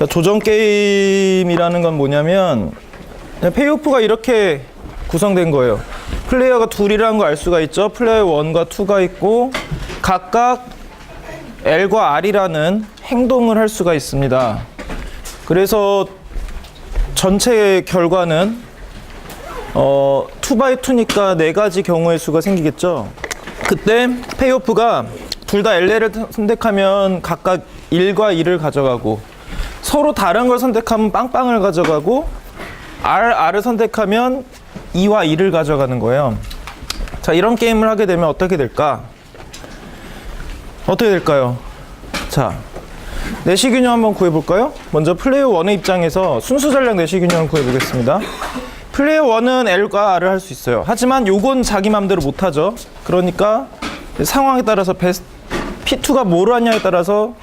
그러니까 조정 게임이라는 건 뭐냐면 페이오프가 이렇게 구성된 거예요. 플레이어가 둘이라는 거 알 수가 있죠. 플레이어 1과 2가 있고 각각 L과 R이라는 행동을 할 수가 있습니다. 그래서 전체 결과는 2x2니까 4가지 경우의 수가 생기겠죠. 그때 페이오프가 둘 다 LL을 선택하면 각각 1과 2를 가져가고 서로 다른 걸 선택하면 빵빵을 가져가고 R을 선택하면 2와 2를 가져가는 거예요. 자, 이런 게임을 하게 되면 어떻게 될까? 어떻게 될까요? 자, 내시균형 한번 구해볼까요? 먼저 플레이어 1의 입장에서 순수 전략 내시균형을 구해보겠습니다. 플레이어 1은 L과 R을 할 수 있어요. 하지만 요건 자기 맘대로 못하죠. 그러니까 상황에 따라서 P2가 뭐를 하냐에 따라서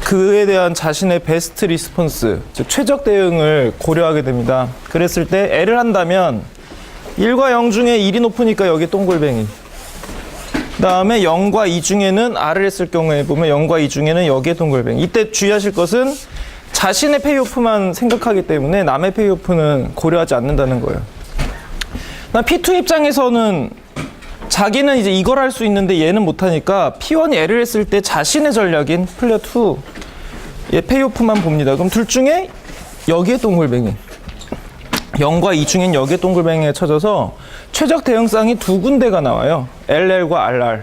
그에 대한 자신의 베스트 리스폰스, 즉 최적 대응을 고려하게 됩니다. 그랬을 때 L을 한다면 1과 0 중에 1이 높으니까 여기 동글뱅이. 그 다음에 0과 2 중에는 R을 했을 경우에 보면 0과 2 중에는 여기에 동글뱅이. 이때 주의하실 것은 자신의 페이오프만 생각하기 때문에 남의 페이오프는 고려하지 않는다는 거예요. P2 입장에서는 자기는 이제 이걸 할 수 있는데 얘는 못하니까 P1이 L을 했을 때 자신의 전략인 플레이어 2의 페이오프만 봅니다. 그럼 둘 중에 여기에 동글뱅이, 0과 2 중엔 여기에 동글뱅이에 쳐져서 최적 대응상이 두 군데가 나와요. LL과 RR.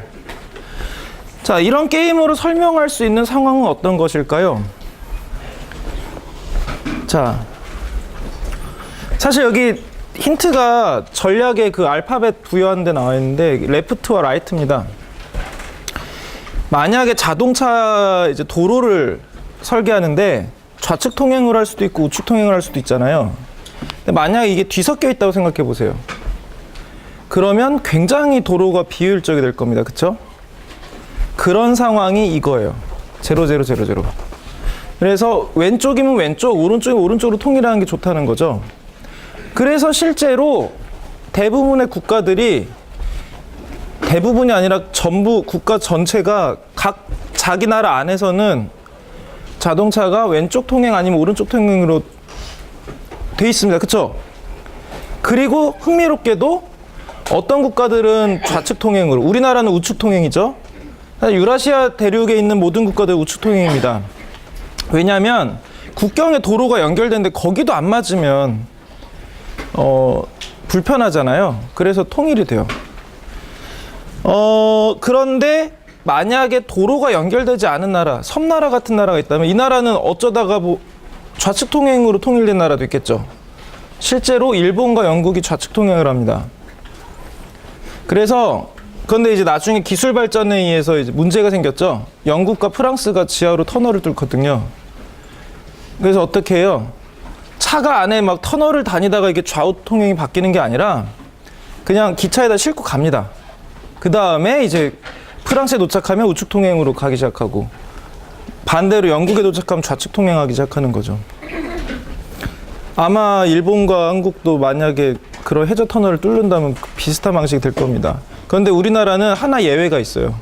자, 이런 게임으로 설명할 수 있는 상황은 어떤 것일까요? 자, 사실 여기 힌트가 전략의 그 알파벳 부여하는 데 나와 있는데 레프트와 라이트입니다. 만약에 자동차 이제 도로를 설계하는데 좌측 통행을 할 수도 있고 우측 통행을 할 수도 있잖아요. 근데 만약에 이게 뒤섞여 있다고 생각해 보세요. 그러면 굉장히 도로가 비효율적이 될 겁니다. 그쵸? 그런 상황이 이거예요. 0, 0, 0, 0. 그래서 왼쪽이면 왼쪽, 오른쪽이면 오른쪽으로 통일하는 게 좋다는 거죠. 그래서 실제로 대부분의 국가들이, 대부분이 아니라 전부 국가 전체가 각 자기 나라 안에서는 자동차가 왼쪽 통행 아니면 오른쪽 통행으로 돼 있습니다. 그쵸? 그리고 흥미롭게도 어떤 국가들은 좌측 통행으로, 우리나라는 우측 통행이죠. 유라시아 대륙에 있는 모든 국가들 우측 통행입니다. 왜냐하면 국경에 도로가 연결되는데 거기도 안 맞으면 불편하잖아요. 그래서 통일이 돼요. 그런데 만약에 도로가 연결되지 않은 나라, 섬나라 같은 나라가 있다면 이 나라는 어쩌다가 좌측 통행으로 통일된 나라도 있겠죠. 실제로 일본과 영국이 좌측 통행을 합니다. 그런데 이제 나중에 기술 발전에 의해서 이제 문제가 생겼죠. 영국과 프랑스가 지하로 터널을 뚫거든요. 그래서 어떻게 해요? 차가 안에 막 터널을 다니다가 이게 좌우 통행이 바뀌는 게 아니라 그냥 기차에다 싣고 갑니다. 그 다음에 이제 프랑스에 도착하면 우측 통행으로 가기 시작하고 반대로 영국에 도착하면 좌측 통행하기 시작하는 거죠. 아마 일본과 한국도 만약에 그런 해저 터널을 뚫는다면 비슷한 방식이 될 겁니다. 그런데 우리나라는 하나 예외가 있어요.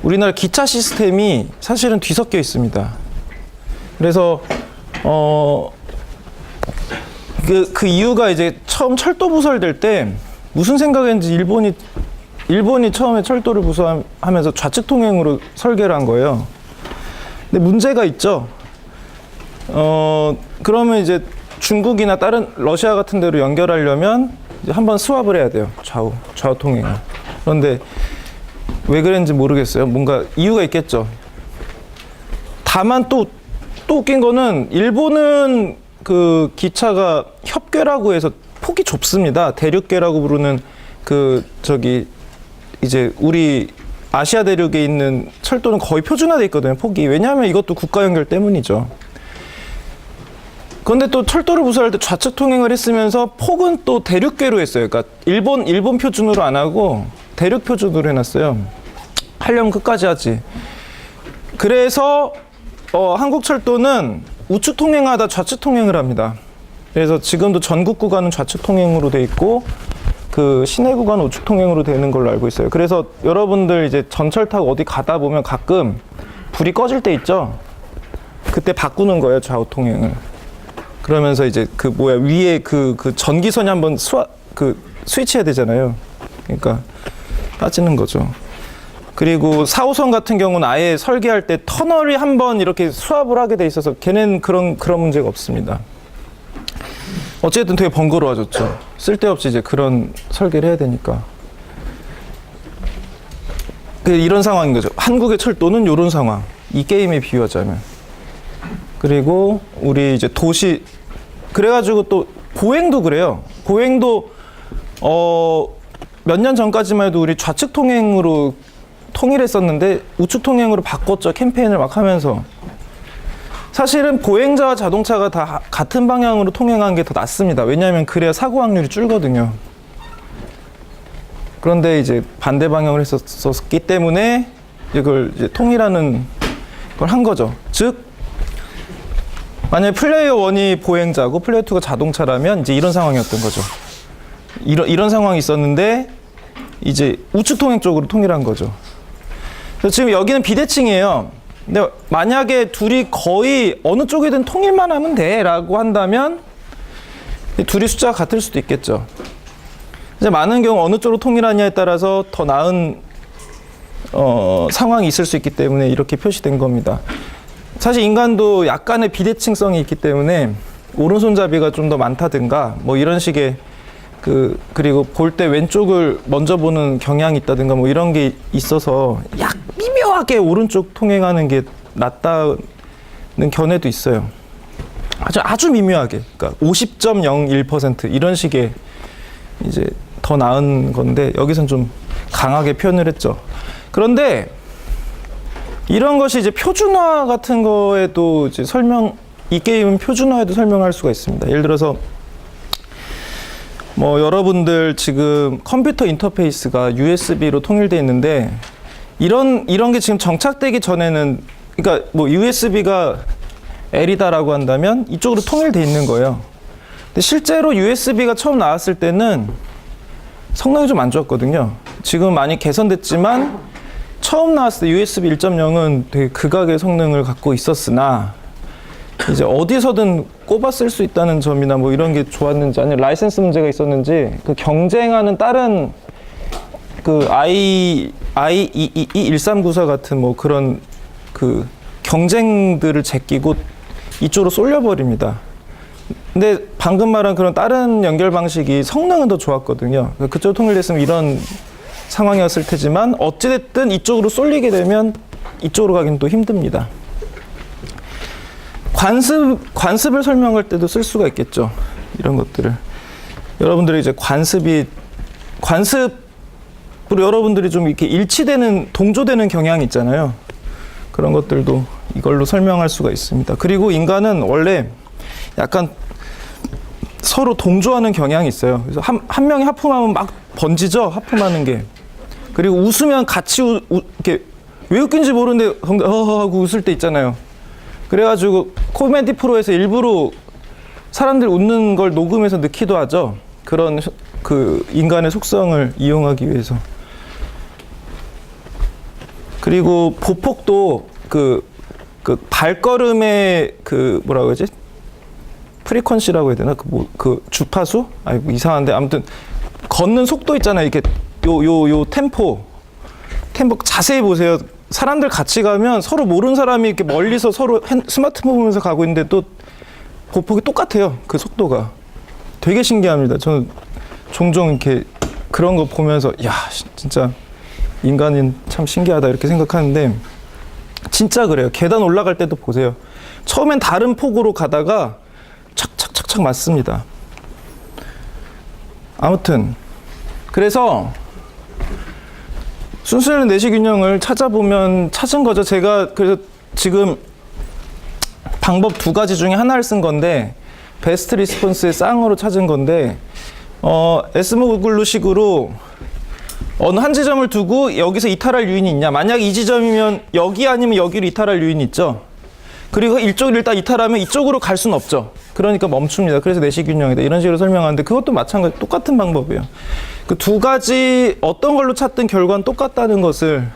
우리나라 기차 시스템이 사실은 뒤섞여 있습니다. 그래서 그 이유가 이제 처음 철도 부설될 때 무슨 생각인지 일본이 처음에 철도를 부설하면서 좌측 통행으로 설계를 한 거예요. 근데 문제가 있죠. 그러면 이제 중국이나 다른 러시아 같은 데로 연결하려면 이제 한번 스왑을 해야 돼요. 좌우 통행을. 그런데 왜 그랬는지 모르겠어요. 뭔가 이유가 있겠죠. 다만 또 웃긴 거는 일본은 그 기차가 협궤라고 해서 폭이 좁습니다. 대륙궤라고 부르는 이제 우리 아시아 대륙에 있는 철도는 거의 표준화되어 있거든요. 폭이. 왜냐하면 이것도 국가 연결 때문이죠. 그런데 또 철도를 부설할 때 좌측 통행을 했으면서 폭은 또 대륙궤로 했어요. 그러니까 일본 표준으로 안 하고 대륙 표준으로 해놨어요. 하려면 끝까지 하지. 그래서 한국 철도는 우측 통행하다 좌측 통행을 합니다. 그래서 지금도 전국 구간은 좌측 통행으로 돼 있고 그 시내 구간은 우측 통행으로 되는 걸로 알고 있어요. 그래서 여러분들 이제 전철 타고 어디 가다 보면 가끔 불이 꺼질 때 있죠. 그때 바꾸는 거예요, 좌우 통행을. 그러면서 이제 위에 그 전기선이 한번 스위치해야 되잖아요. 그러니까 빠지는 거죠. 그리고 4호선 같은 경우는 아예 설계할 때 터널이 한번 이렇게 수압을 하게 돼 있어서 걔는 그런 문제가 없습니다. 어쨌든 되게 번거로워졌죠. 쓸데없이 이제 그런 설계를 해야 되니까. 이런 상황인 거죠. 한국의 철도는 이런 상황. 이 게임에 비유하자면. 그리고 우리 이제 도시, 그래가지고 또 보행도 그래요. 보행도 몇 년 전까지만 해도 우리 좌측 통행으로 통일했었는데 우측 통행으로 바꿨죠. 캠페인을 막 하면서. 사실은 보행자와 자동차가 다 같은 방향으로 통행하는 게 더 낫습니다. 왜냐하면 그래야 사고 확률이 줄거든요. 그런데 이제 반대 방향으로 했었기 때문에 이걸 이제 통일하는 걸 한 거죠. 즉, 만약에 플레이어 1이 보행자고 플레이어 2가 자동차라면 이제 이런 상황이었던 거죠. 이런 상황이 있었는데 이제 우측 통행 쪽으로 통일한 거죠. 그래서 지금 여기는 비대칭이에요. 근데 만약에 둘이 거의 어느 쪽이든 통일만 하면 돼 라고 한다면 둘이 숫자가 같을 수도 있겠죠. 이제 많은 경우 어느 쪽으로 통일하냐에 따라서 더 나은 상황이 있을 수 있기 때문에 이렇게 표시된 겁니다. 사실 인간도 약간의 비대칭성이 있기 때문에 오른손잡이가 좀 더 많다든가 뭐 이런 식의 그리고 볼 때 왼쪽을 먼저 보는 경향이 있다든가 뭐 이런 게 있어서 미묘하게 오른쪽 통행하는 게 낫다는 견해도 있어요. 아주 미묘하게. 그러니까 50.01% 이런 식의 이제 더 나은 건데 여기선 좀 강하게 표현을 했죠. 그런데 이런 것이 이제 표준화 같은 거에도 이제 이 게임은 표준화에도 설명할 수가 있습니다. 예를 들어서 뭐 여러분들 지금 컴퓨터 인터페이스가 USB로 통일되어 있는데 이런 게 지금 정착되기 전에는 그러니까 뭐 USB가 L이다라고 한다면 이쪽으로 통일되어 있는 거예요. 근데 실제로 USB가 처음 나왔을 때는 성능이 좀 안 좋았거든요. 지금 많이 개선됐지만 처음 나왔을 때 USB 1.0은 되게 극악의 성능을 갖고 있었으나 이제 어디서든 꼽아 쓸 수 있다는 점이나 뭐 이런 게 좋았는지 아니면 라이센스 문제가 있었는지 그 경쟁하는 다른 그 i2221394 같은 뭐 그런 그 경쟁들을 제끼고 이쪽으로 쏠려버립니다. 근데 방금 말한 그런 다른 연결 방식이 성능은 더 좋았거든요. 그쪽으로 통일됐으면 이런 상황이었을 테지만 어찌됐든 이쪽으로 쏠리게 되면 이쪽으로 가기는 또 힘듭니다. 관습을 설명할 때도 쓸 수가 있겠죠. 이런 것들을. 여러분들이 이제 관습으로 여러분들이 좀 이렇게 일치되는, 동조되는 경향이 있잖아요. 그런 것들도 이걸로 설명할 수가 있습니다. 그리고 인간은 원래 약간 서로 동조하는 경향이 있어요. 그래서 한 명이 하품하면 막 번지죠. 하품하는 게. 그리고 웃으면 같이 이렇게 왜 웃긴지 모르는데 하고 웃을 때 있잖아요. 그래가지고 코미디 프로에서 일부러 사람들 웃는 걸 녹음해서 넣기도 하죠. 그런 그 인간의 속성을 이용하기 위해서. 그리고 보폭도 그 발걸음의 그 뭐라고 하지? 프리퀀시라고 해야 되나? 그 주파수? 아니 뭐 이상한데 아무튼 걷는 속도 있잖아요. 이렇게 요 템포 자세히 보세요. 사람들 같이 가면 서로 모르는 사람이 이렇게 멀리서 서로 스마트폰 보면서 가고 있는데 또 보폭이 똑같아요. 그 속도가. 되게 신기합니다. 저는 종종 이렇게 그런 거 보면서 야, 진짜 인간은 참 신기하다 이렇게 생각하는데 진짜 그래요. 계단 올라갈 때도 보세요. 처음엔 다른 폭으로 가다가 착착착착 맞습니다. 아무튼 그래서 순수한 내시균형을 찾아보면 찾은 거죠. 제가 그래서 지금 방법 두 가지 중에 하나를 쓴 건데 베스트 리스폰스의 쌍으로 찾은 건데 에스모글루식으로 어느 한 지점을 두고 여기서 이탈할 요인이 있냐. 만약 이 지점이면 여기 아니면 여기로 이탈할 요인이 있죠. 그리고 이쪽을 일단 이탈하면 이쪽으로 갈 수는 없죠. 그러니까 멈춥니다. 그래서 내시균형이다. 이런 식으로 설명하는데 그것도 마찬가지 똑같은 방법이에요. 그 두 가지 어떤 걸로 찾든 결과는 똑같다는 것을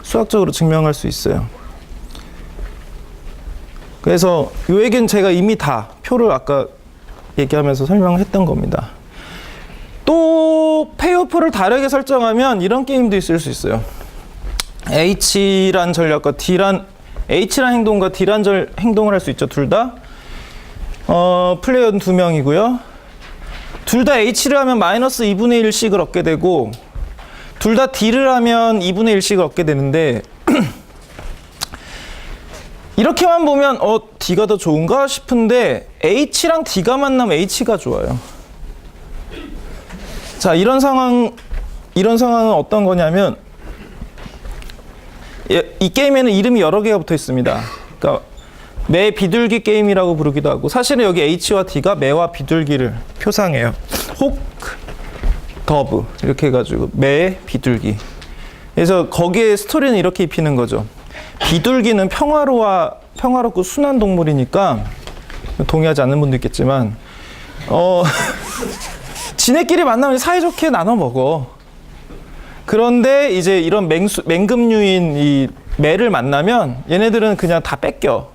수학적으로 증명할 수 있어요. 그래서 이 얘기는 제가 이미 다 표를 아까 얘기하면서 설명했던 겁니다. 또 페이오프를 다르게 설정하면 이런 게임도 있을 수 있어요. H란 전략과 H란 행동과 D란 행동을 할 수 있죠. 둘 다. 플레이어는 2명이고요. 둘 다 H를 하면 마이너스 2분의 1씩을 얻게 되고, 둘 다 D를 하면 2분의 1씩을 얻게 되는데, 이렇게만 보면 D가 더 좋은가 싶은데 H랑 D가 만나면 H가 좋아요. 자, 이런 상황은 어떤 거냐면, 이 게임에는 이름이 여러 개가 붙어 있습니다. 그러니까 매 비둘기 게임이라고 부르기도 하고, 사실은 여기 H와 D가 매와 비둘기를 표상해요. 혹, 더브 이렇게 해가지고 매, 비둘기. 그래서 거기에 스토리는 이렇게 입히는 거죠. 비둘기는 평화롭고 순한 동물이니까, 동의하지 않는 분도 있겠지만, 지네끼리 만나면 사이좋게 나눠 먹어. 그런데 이제 이런 맹금류인 이 매를 만나면 얘네들은 그냥 다 뺏겨.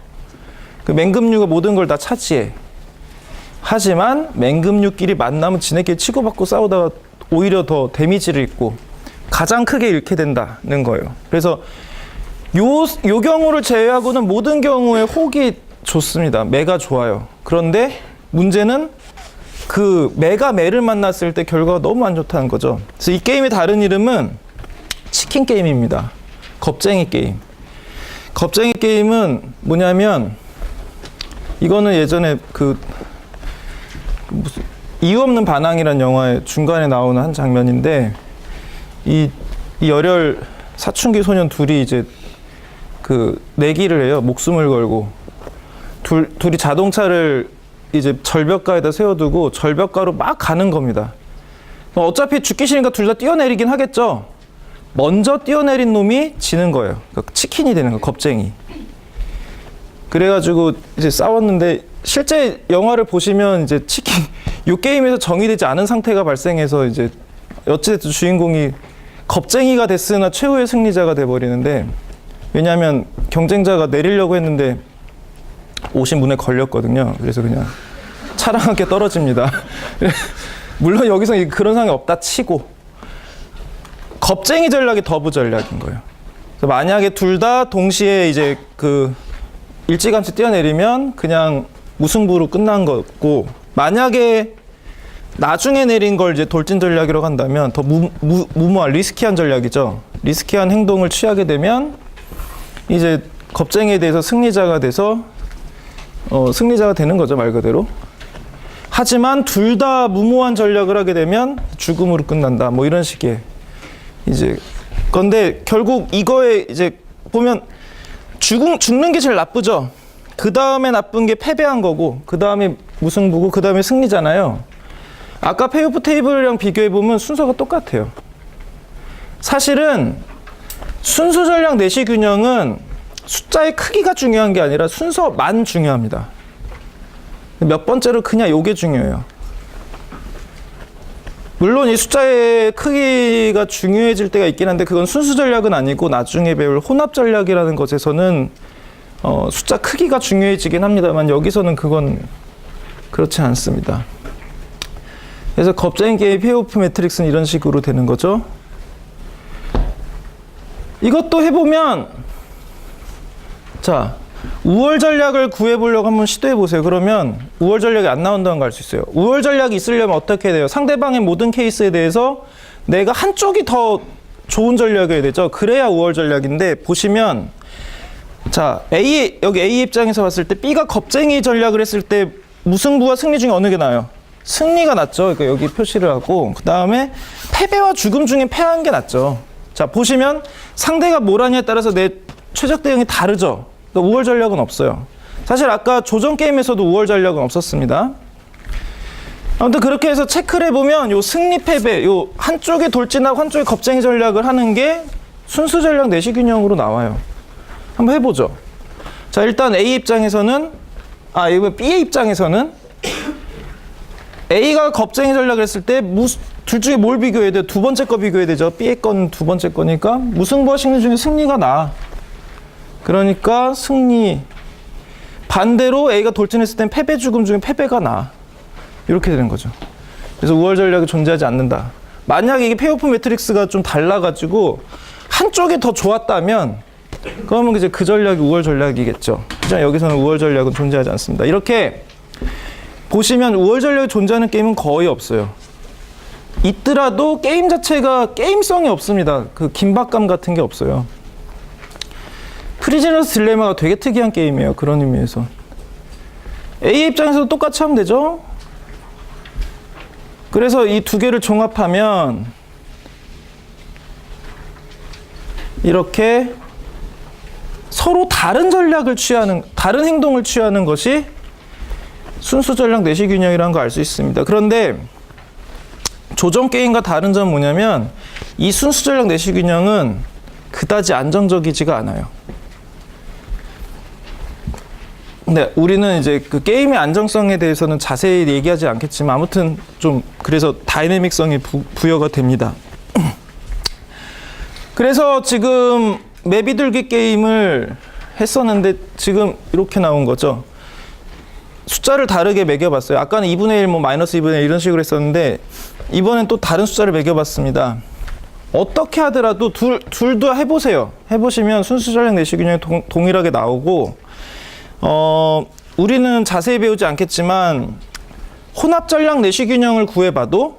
그 맹금류가 모든 걸 다 차지해. 하지만 맹금류끼리 만나면 지네끼리 치고받고 싸우다가 오히려 더 데미지를 입고 가장 크게 잃게 된다는 거예요. 그래서 요 경우를 제외하고는 모든 경우에 혹이 좋습니다. 매가 좋아요. 그런데 문제는 그 매가 매를 만났을 때 결과가 너무 안 좋다는 거죠. 그래서 이 게임의 다른 이름은 치킨 게임입니다. 겁쟁이 게임. 겁쟁이 게임은 뭐냐면, 이거는 예전에 무슨 이유 없는 반항이라는 영화의 중간에 나오는 한 장면인데, 이 열혈 사춘기 소년 둘이 이제 내기를 해요. 목숨을 걸고 둘이 자동차를 이제 절벽가에다 세워두고 절벽가로 막 가는 겁니다. 어차피 죽기 싫으니까 둘 다 뛰어내리긴 하겠죠. 먼저 뛰어내린 놈이 지는 거예요. 그러니까 치킨이 되는 거예요. 겁쟁이. 그래가지고 이제 싸웠는데, 실제 영화를 보시면 이제 이 게임에서 정의되지 않은 상태가 발생해서 이제 어찌됐든 주인공이 겁쟁이가 됐으나 최후의 승리자가 돼버리는데, 왜냐하면 경쟁자가 내리려고 했는데 옷이 문에 걸렸거든요. 그래서 그냥 차랑 함께 떨어집니다. 물론 여기서 그런 상황이 없다 치고, 겁쟁이 전략이 더브 전략인 거예요. 그래서 만약에 둘 다 동시에 이제 일찌감치 뛰어내리면 그냥 무승부로 끝난 거고, 만약에 나중에 내린 걸 이제 돌진 전략이라고 한다면 더 무모한 리스키한 전략이죠. 리스키한 행동을 취하게 되면 이제 겁쟁이에 대해서 승리자가 돼서 승리자가 되는 거죠, 말 그대로. 하지만 둘 다 무모한 전략을 하게 되면 죽음으로 끝난다. 뭐 이런 식의 이제 건데, 결국 이거에 이제 보면 죽는 게 제일 나쁘죠. 그 다음에 나쁜 게 패배한 거고, 그 다음에 무승부고, 그 다음에 승리잖아요. 아까 페이오프 테이블이랑 비교해 보면 순서가 똑같아요. 사실은 순수 전략 내시 균형은 숫자의 크기가 중요한 게 아니라 순서만 중요합니다. 몇 번째로 그냥 요게 중요해요. 물론 이 숫자의 크기가 중요해질 때가 있긴 한데, 그건 순수 전략은 아니고 나중에 배울 혼합 전략이라는 것에서는 숫자 크기가 중요해지긴 합니다만, 여기서는 그건 그렇지 않습니다. 그래서 겁쟁이 게임 페이오프 매트릭스는 이런 식으로 되는 거죠. 이것도 해보면, 자, 우월 전략을 구해보려고 한번 시도해보세요. 그러면 우월 전략이 안 나온다는 걸 알 수 있어요. 우월 전략이 있으려면 어떻게 돼요? 상대방의 모든 케이스에 대해서 내가 한쪽이 더 좋은 전략이어야 되죠. 그래야 우월 전략인데, 보시면, 자, 여기 A 입장에서 봤을 때 B가 겁쟁이 전략을 했을 때 무승부와 승리 중에 어느 게 나아요? 승리가 낫죠. 그러니까 여기 표시를 하고, 그 다음에 패배와 죽음 중에 패한 게 낫죠. 자, 보시면 상대가 뭘 하냐에 따라서 내 최적 대응이 다르죠. 그러니까 우월 전략은 없어요. 사실 아까 조정 게임에서도 우월 전략은 없었습니다. 아무튼 그렇게 해서 체크를 해보면 요 승리 패배, 요 한쪽에 돌진하고 한쪽에 겁쟁이 전략을 하는 게 순수 전략 내시 균형으로 나와요. 한번 해보죠. 자, 일단 A 입장에서는, 이거 B의 입장에서는 A가 겁쟁이 전략을 했을 때 둘 중에 뭘 비교해야 돼요? 두 번째 거 비교해야 되죠. B의 건 두 번째 거니까 무승부와 승리 중에 승리가 나아. 그러니까 승리 반대로 A가 돌진했을 땐 패배 죽음 중에 패배가 나. 이렇게 되는 거죠. 그래서 우월 전략이 존재하지 않는다. 만약에 이게 페이오프 매트릭스가 좀 달라가지고 한쪽이 더 좋았다면 그러면 이제 그 전략이 우월 전략이겠죠. 하지만 여기서는 우월 전략은 존재하지 않습니다. 이렇게 보시면 우월 전략이 존재하는 게임은 거의 없어요. 있더라도 게임 자체가 게임성이 없습니다. 그 긴박감 같은 게 없어요. 프리즈너스 딜레마가 되게 특이한 게임이에요. 그런 의미에서. A의 입장에서도 똑같이 하면 되죠. 그래서 이 두 개를 종합하면 이렇게 서로 다른 전략을 취하는, 다른 행동을 취하는 것이 순수 전략 내시 균형이라는 걸 알 수 있습니다. 그런데 조정 게임과 다른 점은 뭐냐면 이 순수 전략 내시 균형은 그다지 안정적이지가 않아요. 근데 우리는 이제 그 게임의 안정성에 대해서는 자세히 얘기하지 않겠지만 아무튼 좀 그래서 다이내믹성이 부여가 됩니다. 그래서 지금 맵 비둘기 게임을 했었는데 지금 이렇게 나온 거죠. 숫자를 다르게 매겨봤어요. 아까는 2분의 1, 뭐 마이너스 2분의 1 이런 식으로 했었는데 이번엔 또 다른 숫자를 매겨봤습니다. 어떻게 하더라도 둘 다 해보세요. 해보시면 순수 전략 내시 균형이 동일하게 나오고 우리는 자세히 배우지 않겠지만 혼합 전략 내시 균형을 구해봐도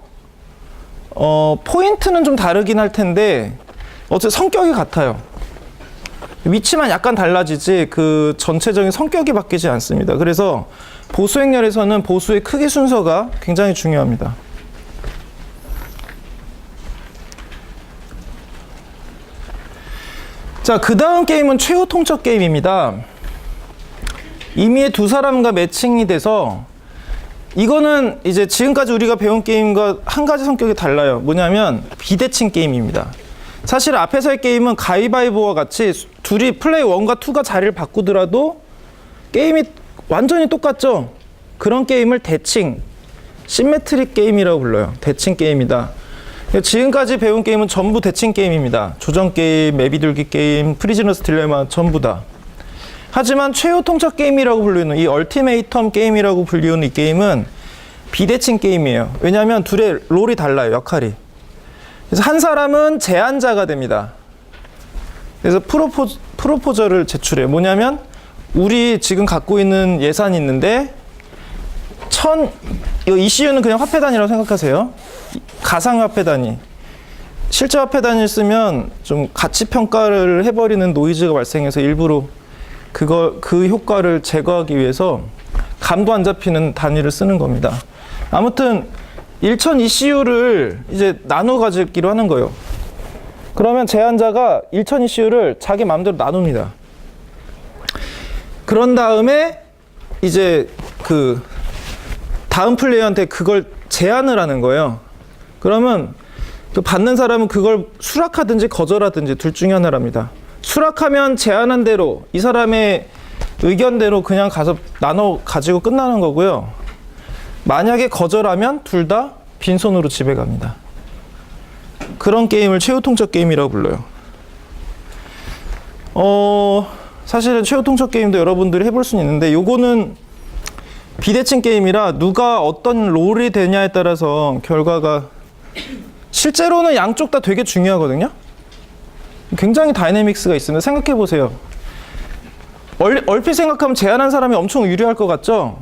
포인트는 좀 다르긴 할 텐데 어쨌든 성격이 같아요. 위치만 약간 달라지지 그 전체적인 성격이 바뀌지 않습니다. 그래서 보수 행렬에서는 보수의 크기 순서가 굉장히 중요합니다. 자, 그 다음 게임은 최후 통첩 게임입니다. 이미 두 사람과 매칭이 돼서 이거는 이제 지금까지 우리가 배운 게임과 한 가지 성격이 달라요. 뭐냐면 비대칭 게임입니다. 사실 앞에서의 게임은 가위바위보와 같이 둘이 플레이 1과 2가 자리를 바꾸더라도 게임이 완전히 똑같죠. 그런 게임을 대칭, 시메트릭 게임이라고 불러요. 대칭 게임이다. 지금까지 배운 게임은 전부 대칭 게임입니다. 조정 게임, 맵 비둘기 게임, 프리즈너스 딜레마 전부 다. 하지만 최후 통첩 게임이라고 불리는 이 얼티메이텀 게임이라고 불리는 이 게임은 비대칭 게임이에요. 왜냐하면 둘의 롤이 달라요. 역할이. 그래서 한 사람은 제안자가 됩니다. 그래서 프로포저를 제출해요. 뭐냐면 우리 지금 갖고 있는 예산이 있는데 ECU는 그냥 화폐 단위라고 생각하세요. 가상 화폐 단위. 실제 화폐 단위를 쓰면 좀 가치 평가를 해버리는 노이즈가 발생해서 일부러 그 효과를 제거하기 위해서 감도 안 잡히는 단위를 쓰는 겁니다. 아무튼 1000 ECU를 이제 나눠 가지기로 하는 거예요. 그러면 제안자가 1000 ECU를 자기 마음대로 나눕니다. 그런 다음에 이제 그 다음 플레이어한테 그걸 제안을 하는 거예요. 그러면 그 받는 사람은 그걸 수락하든지 거절하든지 둘 중에 하나랍니다. 수락하면 제안한 대로 이 사람의 의견대로 그냥 가서 나눠 가지고 끝나는 거고요. 만약에 거절하면 둘 다 빈손으로 집에 갑니다. 그런 게임을 최후 통첩 게임이라고 불러요. 사실은 최후 통첩 게임도 여러분들이 해볼 수는 있는데 요거는 비대칭 게임이라 누가 어떤 롤이 되냐에 따라서 결과가 실제로는 양쪽 다 되게 중요하거든요. 굉장히 다이내믹스가 있습니다. 생각해 보세요. 얼핏 생각하면 제안한 사람이 엄청 유리할 것 같죠?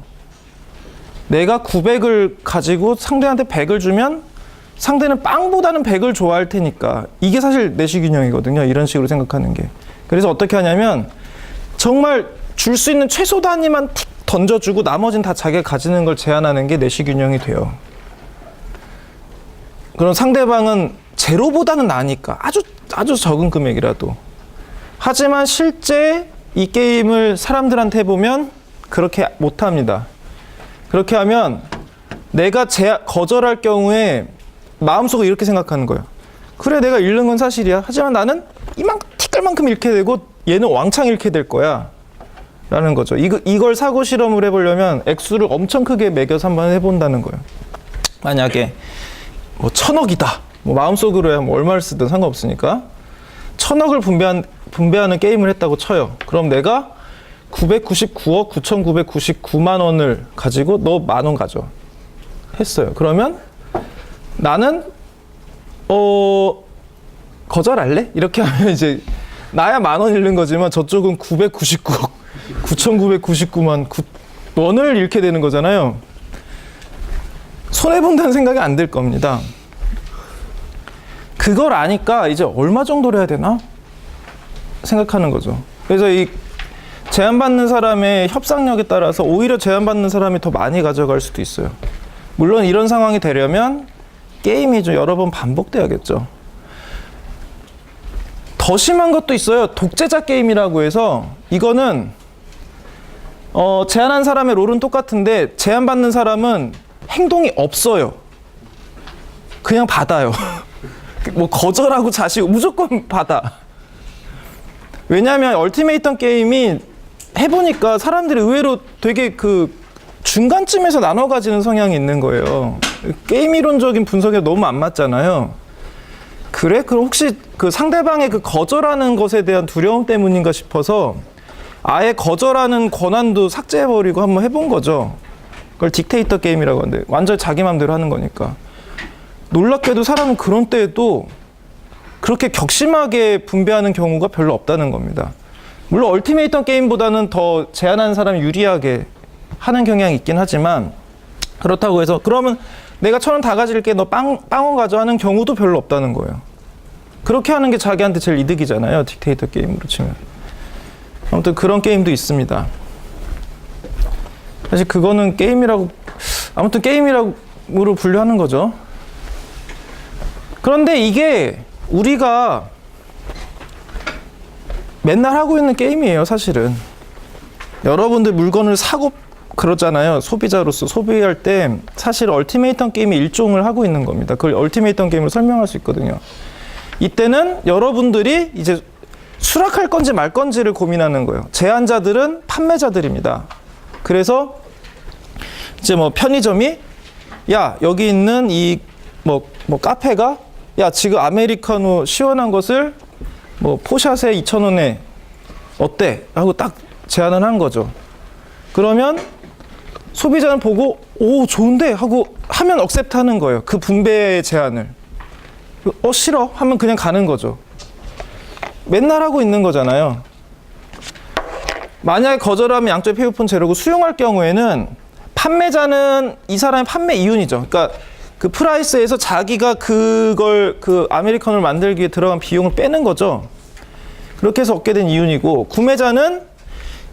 내가 900을 가지고 상대한테 100을 주면 상대는 빵보다는 100을 좋아할 테니까 이게 사실 내시균형이거든요. 이런 식으로 생각하는 게. 그래서 어떻게 하냐면 정말 줄 수 있는 최소 단위만 틱 던져주고 나머지는 다 자기가 가지는 걸 제한하는 게 내시균형이 돼요. 그럼 상대방은 제로보다는 나으니까 아주 적은 금액이라도. 하지만 실제 이 게임을 사람들한테 해보면 그렇게 못합니다. 그렇게 하면 내가 거절할 경우에 마음속에 이렇게 생각하는 거예요. 그래, 내가 잃는 건 사실이야. 하지만 나는 티끌만큼 잃게 되고 얘는 왕창 잃게 될 거야. 라는 거죠. 이걸 사고 실험을 해보려면 액수를 엄청 크게 매겨서 한번 해본다는 거예요. 만약에 뭐 1000억이다. 뭐 마음속으로야 뭐 얼마를 쓰든 상관없으니까 1000억을 분배하는 게임을 했다고 쳐요. 그럼 내가 999억 9,999만 원을 가지고 너 10,000원 가져 했어요. 그러면 나는 거절할래? 이렇게 하면 이제 나야 10,000원 잃는 거지만 저쪽은 999억 9,999만 원을 잃게 되는 거잖아요. 손해본다는 생각이 안 들 겁니다. 그걸 아니까 이제 얼마 정도로 해야 되나 생각하는 거죠. 그래서 이 제한받는 사람의 협상력에 따라서 오히려 제한받는 사람이 더 많이 가져갈 수도 있어요. 물론 이런 상황이 되려면 게임이 좀 여러 번 반복돼야겠죠. 더 심한 것도 있어요. 독재자 게임이라고 해서 이거는 제한한 사람의 롤은 똑같은데 제한받는 사람은 행동이 없어요. 그냥 받아요. 뭐 거절하고 자시고 무조건 받아. 왜냐하면 얼티메이텀 게임이 해보니까 사람들이 의외로 되게 그 중간쯤에서 나눠 가지는 성향이 있는 거예요. 게임 이론적인 분석에 너무 안 맞잖아요. 그래? 그럼 혹시 그 상대방의 그 거절하는 것에 대한 두려움 때문인가 싶어서 아예 거절하는 권한도 삭제해버리고 한번 해본 거죠. 그걸 딕테이터 게임이라고 하는데 완전 자기 맘대로 하는 거니까. 놀랍게도 사람은 그런 때에도 그렇게 격심하게 분배하는 경우가 별로 없다는 겁니다. 물론 얼티메이텀 게임보다는 더 제한하는 사람이 유리하게 하는 경향이 있긴 하지만 그렇다고 해서 그러면 내가 1,000원 다 가질게 너 빵원 가져 하는 경우도 별로 없다는 거예요. 그렇게 하는 게 자기한테 제일 이득이잖아요. 딕테이터 게임으로 치면. 아무튼 그런 게임도 있습니다. 사실 그거는 게임이라고 아무튼 게임이라고 분류하는 거죠. 그런데 이게 우리가 맨날 하고 있는 게임이에요, 사실은. 여러분들 물건을 사고 그러잖아요. 소비자로서 소비할 때 사실 얼티메이텀 게임의 일종을 하고 있는 겁니다. 그걸 얼티메이텀 게임으로 설명할 수 있거든요. 이때는 여러분들이 이제 수락할 건지 말 건지를 고민하는 거예요. 제한자들은 판매자들입니다. 그래서 이제 뭐 편의점이 야 여기 있는 이 뭐 카페가 야 지금 아메리카노 시원한 것을 뭐 포샷에 2,000원에 어때? 하고 딱 제안을 한 거죠. 그러면 소비자는 보고 오 좋은데 하고 하면 억셉트 하는 거예요. 그 분배의 제안을. 싫어 하면 그냥 가는 거죠. 맨날 하고 있는 거잖아요. 만약에 거절하면 양쪽의 페이오폰 제로고 수용할 경우에는 판매자는 이 사람의 판매 이윤이죠. 그러니까 그 프라이스에서 자기가 그걸 그 아메리카노를 만들기 위해 들어간 비용을 빼는 거죠. 그렇게 해서 얻게 된 이윤이고 구매자는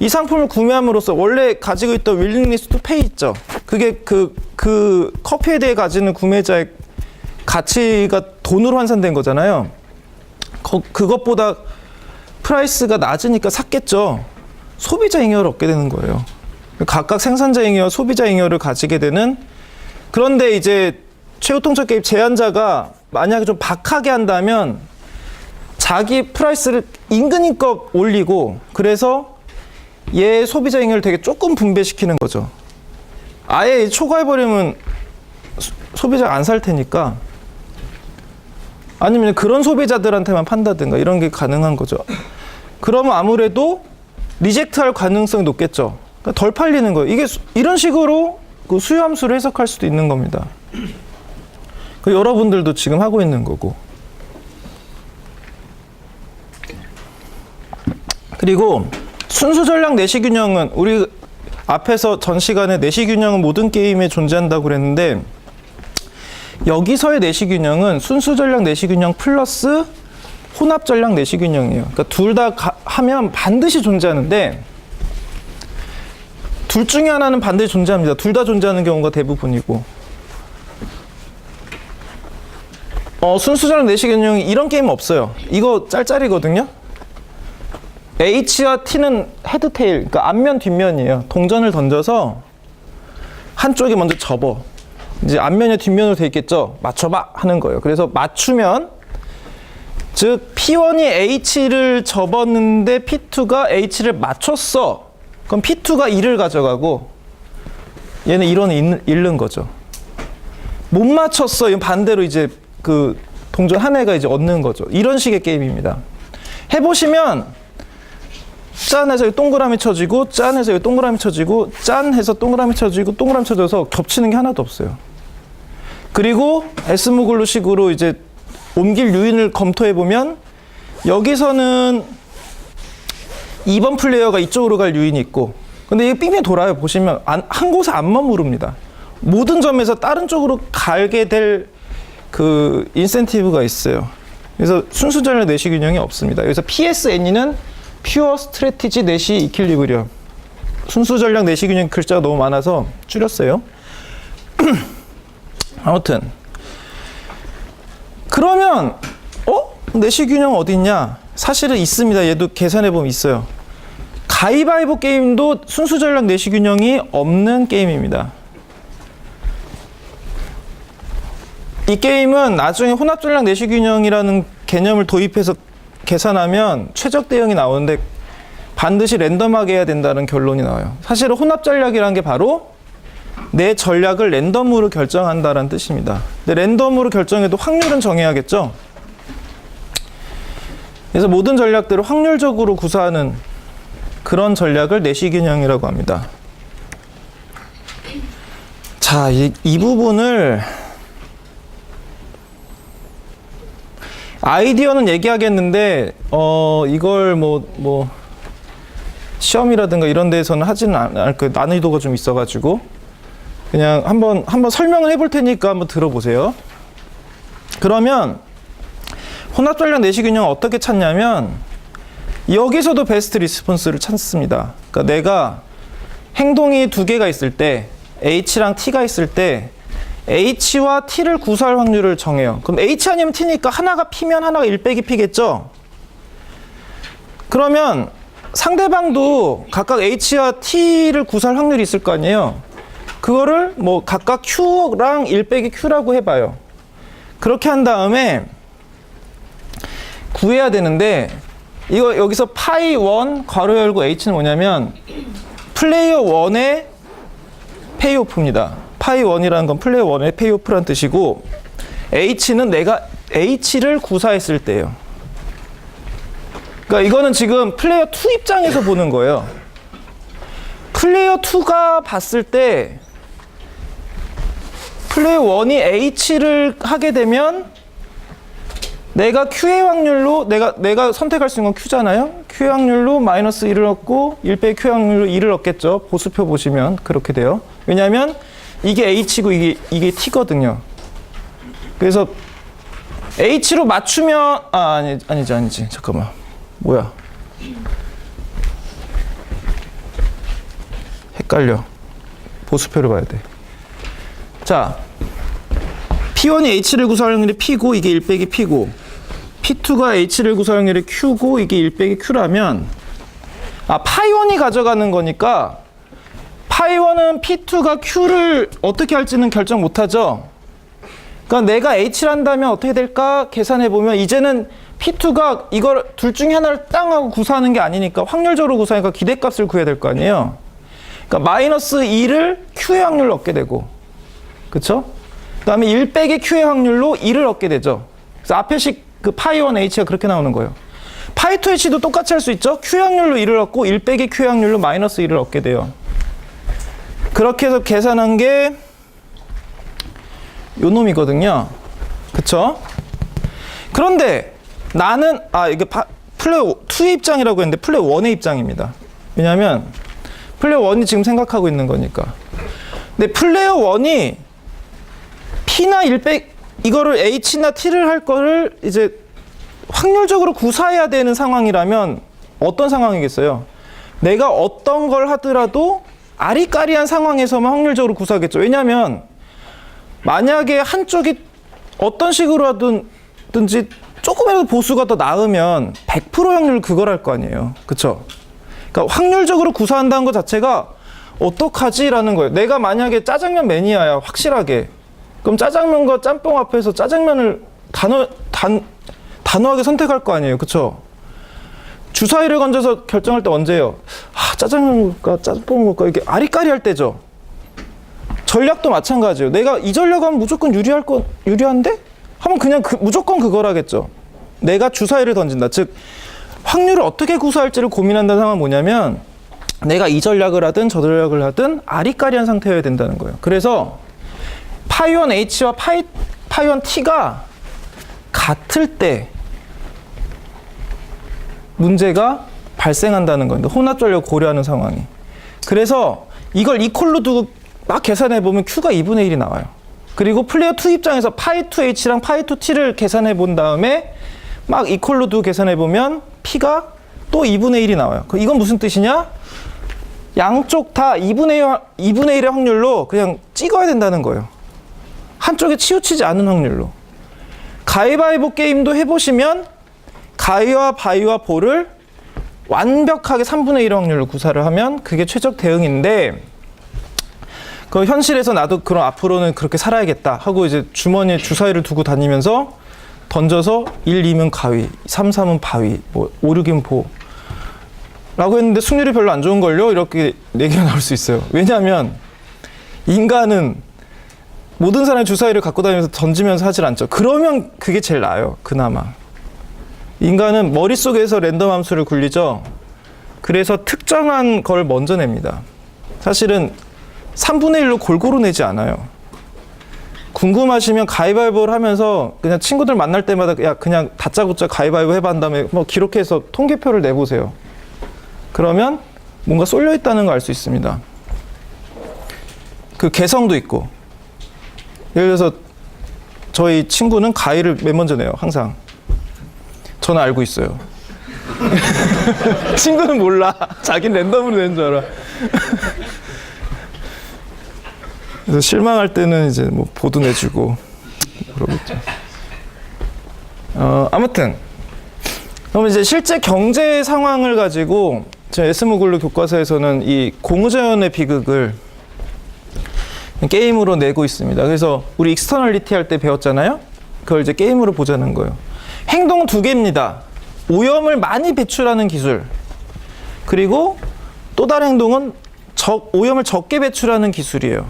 이 상품을 구매함으로써 원래 가지고 있던 윌링리스 투 페이 있죠. 그게 그 커피에 대해 가지는 구매자의 가치가 돈으로 환산된 거잖아요. 그것보다 프라이스가 낮으니까 샀겠죠. 소비자 잉여를 얻게 되는 거예요. 각각 생산자 잉여와 소비자 잉여를 가지게 되는. 그런데 이제 최후통첩 게임 제한자가 만약에 좀 박하게 한다면 자기 프라이스를 임금님껏 올리고 그래서 얘 소비자 잉여를 되게 조금 분배시키는 거죠. 아예 초과해버리면 소비자가 안 살 테니까. 아니면 그런 소비자들한테만 판다든가 이런 게 가능한 거죠. 그러면 아무래도 리젝트할 가능성이 높겠죠. 그러니까 덜 팔리는 거예요. 이게 이런 식으로 그 수요 함수를 해석할 수도 있는 겁니다. 그 여러분들도 지금 하고 있는 거고. 그리고 순수 전략 내시 균형은 우리 앞에서 전 시간에 내시 균형은 모든 게임에 존재한다고 그랬는데 여기서의 내시 균형은 순수 전략 내시 균형 플러스 혼합 전략 내시 균형이에요. 그러니까 둘 다 하면 반드시 존재하는데 둘 중에 하나는 반드시 존재합니다. 둘 다 존재하는 경우가 대부분이고. 순수 전략 내시 균형이 이런 게임은 없어요. 이거 짤짤이거든요. H와 T는 헤드 테일, 그러니까 앞면 뒷면이에요. 동전을 던져서 한쪽이 먼저 접어. 이제 앞면이 뒷면으로 돼 있겠죠. 맞춰봐 하는 거예요. 그래서 맞추면 즉 P1이 H를 접었는데 P2가 H를 맞췄어. 그럼 P2가 2를 가져가고 얘는 1원을 잃는 거죠. 못 맞췄어. 이건 반대로 이제 그 동전 한 해가 이제 얻는 거죠. 이런 식의 게임입니다. 해보시면 짠 해서 동그라미 쳐지고, 짠 해서 동그라미 쳐지고, 짠 해서 동그라미 쳐지고, 동그라미 쳐져서 겹치는 게 하나도 없어요. 그리고 에스모글루식으로 이제 옮길 요인을 검토해보면 여기서는 2번 플레이어가 이쪽으로 갈 요인이 있고, 근데 이게 빙빙 돌아요. 보시면 한 곳에 안 머무릅니다. 모든 점에서 다른 쪽으로 가게 될 그 인센티브가 있어요. 그래서 순수 전략 내시 균형이 없습니다. 여기서 PSNE는 퓨어 스트래티지 내시 이퀄리브리엄. 순수 전략 내시 균형 글자가 너무 많아서 줄였어요. 아무튼 그러면 내시 균형 어디 있냐? 사실은 있습니다. 얘도 계산해 보면 있어요. 가위바위보 게임도 순수 전략 내시 균형이 없는 게임입니다. 이 게임은 나중에 혼합 전략 내시 균형이라는 개념을 도입해서 계산하면 최적 대응이 나오는데 반드시 랜덤하게 해야 된다는 결론이 나와요. 사실은 혼합 전략이라는 게 바로 내 전략을 랜덤으로 결정한다는 뜻입니다. 근데 랜덤으로 결정해도 확률은 정해야겠죠? 그래서 모든 전략들을 확률적으로 구사하는 그런 전략을 내시 균형이라고 합니다. 자, 이 부분을 아이디어는 얘기하겠는데 이걸 뭐 시험이라든가 이런 데에서는 하지는 않을 거예요. 난이도가 좀 있어가지고 그냥 한번 설명을 해볼 테니까 한번 들어보세요. 그러면 혼합 전략 내시 균형을 어떻게 찾냐면 여기서도 베스트 리스폰스를 찾습니다. 그러니까 내가 행동이 두 개가 있을 때 H랑 T가 있을 때 H와 T를 구사할 확률을 정해요. 그럼 H 아니면 T니까 하나가 P면 하나가 1 빼기 P겠죠? 그러면 상대방도 각각 H와 T를 구사할 확률이 있을 거 아니에요? 그거를 뭐 각각 Q랑 1 빼기 Q라고 해봐요. 그렇게 한 다음에 구해야 되는데 이거 여기서 파이 1 괄호 열고 H는 뭐냐면 플레이어 1의 페이오프입니다. 파이 1이라는 건 플레이어 1의 페이오프라는 뜻이고 H는 내가 H를 구사했을 때예요. 그러니까 이거는 지금 플레이어 2 입장에서 보는 거예요. 플레이어 2가 봤을 때 플레이어 1이 H를 하게 되면 내가 Q의 확률로 내가 선택할 수 있는 건 Q잖아요. Q의 확률로 마이너스 1을 얻고 1 빼기 Q의 확률로 2를 얻겠죠. 보수표 보시면 그렇게 돼요. 왜냐하면 이게 H고 이게 T거든요. 그래서 H로 맞추면 아니지. 잠깐만. 뭐야? 헷갈려. 보수표를 봐야 돼. 자, P1이 H를 구사할 확률이 P고 이게 1 빼기 P고 P2가 H를 구사할 확률이 Q고 이게 1 빼기 Q라면 파이 1이 가져가는 거니까 파이 1은 P2가 Q를 어떻게 할지는 결정 못하죠. 그러니까 내가 H를 한다면 어떻게 될까 계산해보면 이제는 P2가 이걸 둘 중에 하나를 땅 하고 구사하는 게 아니니까 확률적으로 구사하니까 기대값을 구해야 될 거 아니에요. 그러니까 마이너스 2를 Q의 확률로 얻게 되고 그쵸? 그 다음에 1 빼기 Q의 확률로 2를 얻게 되죠. 그래서 앞에 식 그 파이 1 H가 그렇게 나오는 거예요. 파이 2 H도 똑같이 할 수 있죠. Q의 확률로 2를 얻고 1 빼기 Q의 확률로 마이너스 2를 얻게 돼요. 그렇게 해서 계산한 게 요 놈이거든요. 그쵸? 그런데 나는 이게 플레이어 2의 입장이라고 했는데 플레이어 1의 입장입니다. 왜냐면 플레이어 1이 지금 생각하고 있는 거니까. 근데 플레이어 1이 P나 1 빼기 이거를 H나 T를 할 거를 이제 확률적으로 구사해야 되는 상황이라면 어떤 상황이겠어요? 내가 어떤 걸 하더라도 아리까리한 상황에서만 확률적으로 구사하겠죠. 왜냐하면 만약에 한쪽이 어떤 식으로 하든지 조금이라도 보수가 더 나으면 100% 확률 그걸 할 거 아니에요. 그쵸? 그러니까 확률적으로 구사한다는 것 자체가 어떡하지라는 거예요. 내가 만약에 짜장면 매니아야 확실하게. 그럼 짜장면과 짬뽕 앞에서 짜장면을 단호하게 선택할 거 아니에요. 그쵸? 주사위를 건져서 결정할 때 언제예요? 짜장면 먹을까 짬뽕 먹을까 이게 아리까리할 때죠. 전략도 마찬가지예요. 내가 이 전략하면 무조건 유리한데? 하면 그냥 무조건 그걸 하겠죠. 내가 주사위를 던진다. 즉 확률을 어떻게 구사할지를 고민한다는 상황은 뭐냐면 내가 이 전략을 하든 저 전략을 하든 아리까리한 상태여야 된다는 거예요. 그래서 파이원 H와 파이원 T가 같을 때 문제가 발생한다는 건데, 혼합 전략을 고려하는 상황이. 그래서 이걸 이퀄로 두고 막 계산해 보면 Q가 2분의 1이 나와요. 그리고 플레이어 2 입장에서 파이 2H랑 파이 2T를 계산해 본 다음에 막 이퀄로 두고 계산해 보면 P가 또 2분의 1이 나와요. 이건 무슨 뜻이냐? 양쪽 다 2분의 1의 확률로 그냥 찍어야 된다는 거예요. 한쪽에 치우치지 않은 확률로. 가위바위보 게임도 해보시면 가위와 바위와 보를 완벽하게 3분의 1의 확률로 구사를 하면 그게 최적 대응인데, 그 현실에서 나도 그럼 앞으로는 그렇게 살아야겠다 하고 이제 주머니에 주사위를 두고 다니면서 던져서 1, 2면 가위, 3, 4면 바위, 뭐 5, 6이면 보 라고 했는데 승률이 별로 안 좋은걸요? 이렇게 얘기가 나올 수 있어요. 왜냐하면 인간은 모든 사람이 주사위를 갖고 다니면서 던지면서 하질 않죠. 그러면 그게 제일 나아요. 그나마. 인간은 머릿속에서 랜덤 함수를 굴리죠. 그래서 특정한 걸 먼저 냅니다. 사실은 3분의 1로 골고루 내지 않아요. 궁금하시면 가위바위보를 하면서 그냥 친구들 만날 때마다 야 그냥 다짜고짜 가위바위보 해봐 한 다음에 뭐 기록해서 통계표를 내보세요. 그러면 뭔가 쏠려 있다는 걸 알 수 있습니다. 그 개성도 있고. 예를 들어서 저희 친구는 가위를 맨 먼저 내요. 항상. 저는 알고 있어요. 친구는 몰라. 자기는 랜덤으로 내는 줄 알아. 그래서 실망할 때는 이제 뭐 보도 내주고 그러겠죠. 아무튼 그럼 이제 실제 경제 상황을 가지고 제 에스무글루 교과서에서는 이 공자연의 비극을 게임으로 내고 있습니다. 그래서 우리 익스터널리티 할 때 배웠잖아요. 그걸 이제 게임으로 보자는 거예요. 행동 두 개입니다. 오염을 많이 배출하는 기술, 그리고 또 다른 행동은 오염을 적게 배출하는 기술이에요.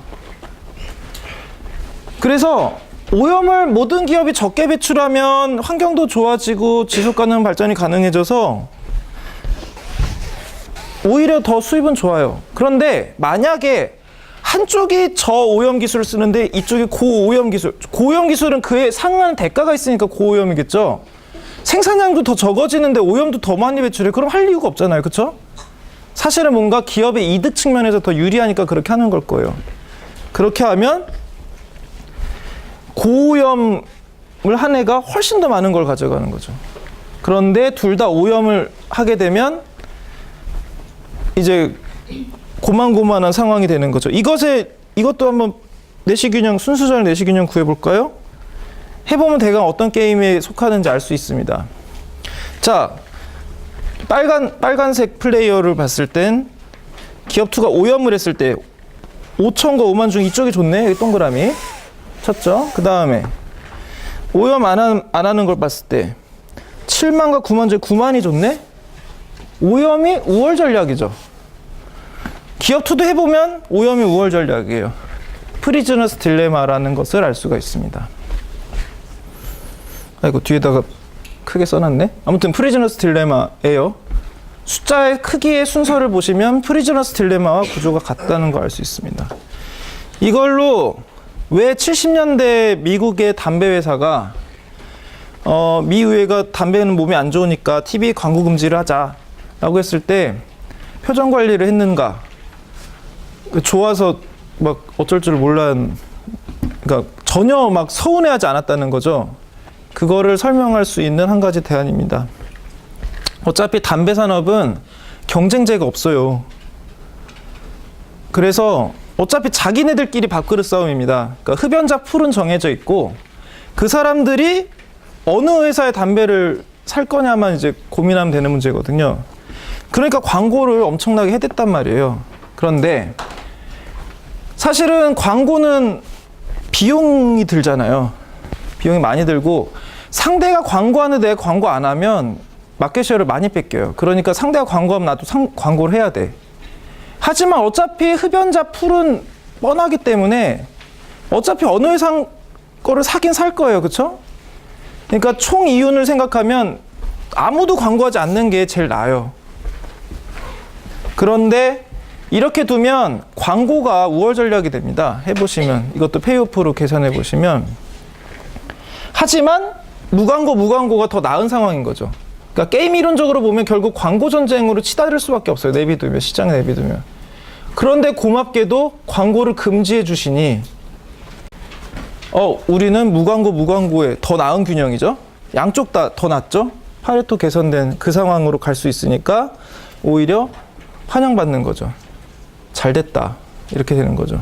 그래서 오염을 모든 기업이 적게 배출하면 환경도 좋아지고 지속가능 발전이 가능해져서 오히려 더 수입은 좋아요. 그런데 만약에 한쪽이 저오염 기술을 쓰는데 이쪽이 고오염 기술, 고오염 기술은 그에 상응하는 대가가 있으니까 고오염이겠죠. 생산량도 더 적어지는데 오염도 더 많이 배출해. 그럼 할 이유가 없잖아요. 그렇죠? 사실은 뭔가 기업의 이득 측면에서 더 유리하니까 그렇게 하는 걸 거예요. 그렇게 하면 고오염을 한 애가 훨씬 더 많은 걸 가져가는 거죠. 그런데 둘 다 오염을 하게 되면 이제 고만고만한 상황이 되는 거죠. 이것도 한번 내시균형, 순수절 내시균형 구해볼까요? 해보면 대강 어떤 게임에 속하는지 알 수 있습니다. 자, 빨간색 플레이어를 봤을 땐 기업2가 오염을 했을 때 5천과 5만 중 이쪽이 좋네. 여기 동그라미 쳤죠. 그 다음에 오염 안 하는 걸 봤을 때 7만과 9만 중에 9만이 좋네. 오염이 우월 전략이죠. 기업2도 해보면 오염이 우월 전략이에요. 프리즈너스 딜레마라는 것을 알 수가 있습니다. 아이고, 뒤에다가 크게 써놨네. 아무튼 프리즈너스 딜레마예요. 숫자의 크기의 순서를 보시면 프리즈너스 딜레마와 구조가 같다는 걸 알 수 있습니다. 이걸로 왜 70년대 미국의 담배 회사가 미 의회가 담배는 몸에 안 좋으니까 TV 광고 금지를 하자라고 했을 때 표정 관리를 했는가? 좋아서 막 어쩔 줄 몰라. 그러니까 전혀 막 서운해하지 않았다는 거죠. 그거를 설명할 수 있는 한 가지 대안입니다. 어차피 담배 산업은 경쟁제가 없어요. 그래서 어차피 자기네들끼리 밥그릇 싸움입니다. 그러니까 흡연자 풀은 정해져 있고 그 사람들이 어느 회사의 담배를 살 거냐만 이제 고민하면 되는 문제거든요. 그러니까 광고를 엄청나게 해댔단 말이에요. 그런데 사실은 광고는 비용이 들잖아요. 비용이 많이 들고 상대가 광고하는데 내가 광고 안 하면 마켓쉐어를 많이 뺏겨요. 그러니까 상대가 광고하면 나도 광고를 해야 돼. 하지만 어차피 흡연자 풀은 뻔하기 때문에 어차피 어느 회사 거를 사긴 살 거예요. 그렇죠? 그러니까 총 이윤을 생각하면 아무도 광고하지 않는 게 제일 나아요. 그런데 이렇게 두면 광고가 우월 전략이 됩니다. 해보시면 이것도 페이오프로 계산해 보시면. 하지만 무광고가 더 나은 상황인 거죠. 그러니까 게임 이론적으로 보면 결국 광고 전쟁으로 치달을 수밖에 없어요. 내비두면, 시장에 내비두면. 그런데 고맙게도 광고를 금지해 주시니 우리는 무광고에 더 나은 균형이죠. 양쪽 다 더 낫죠. 파레토 개선된 그 상황으로 갈 수 있으니까 오히려 환영받는 거죠. 잘 됐다. 이렇게 되는 거죠.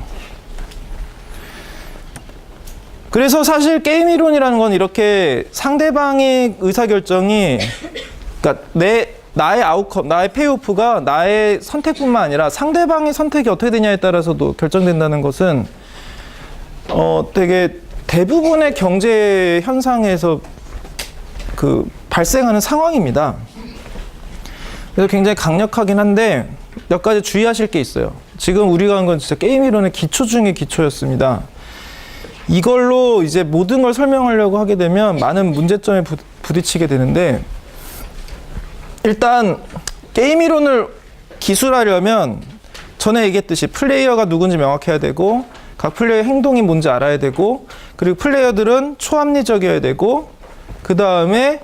그래서 사실 게임 이론이라는 건 이렇게 상대방의 의사결정이, 그러니까 나의 아웃컴, 나의 페이오프가 나의 선택뿐만 아니라 상대방의 선택이 어떻게 되냐에 따라서도 결정된다는 것은 되게 대부분의 경제 현상에서 발생하는 상황입니다. 그래서 굉장히 강력하긴 한데 몇 가지 주의하실 게 있어요. 지금 우리가 한 건 진짜 게임 이론의 기초 중에 기초였습니다. 이걸로 이제 모든 걸 설명하려고 하게 되면 많은 문제점에 부딪히게 되는데, 일단 게임 이론을 기술하려면 전에 얘기했듯이 플레이어가 누군지 명확해야 되고, 각 플레이어의 행동이 뭔지 알아야 되고, 그리고 플레이어들은 초합리적이어야 되고, 그 다음에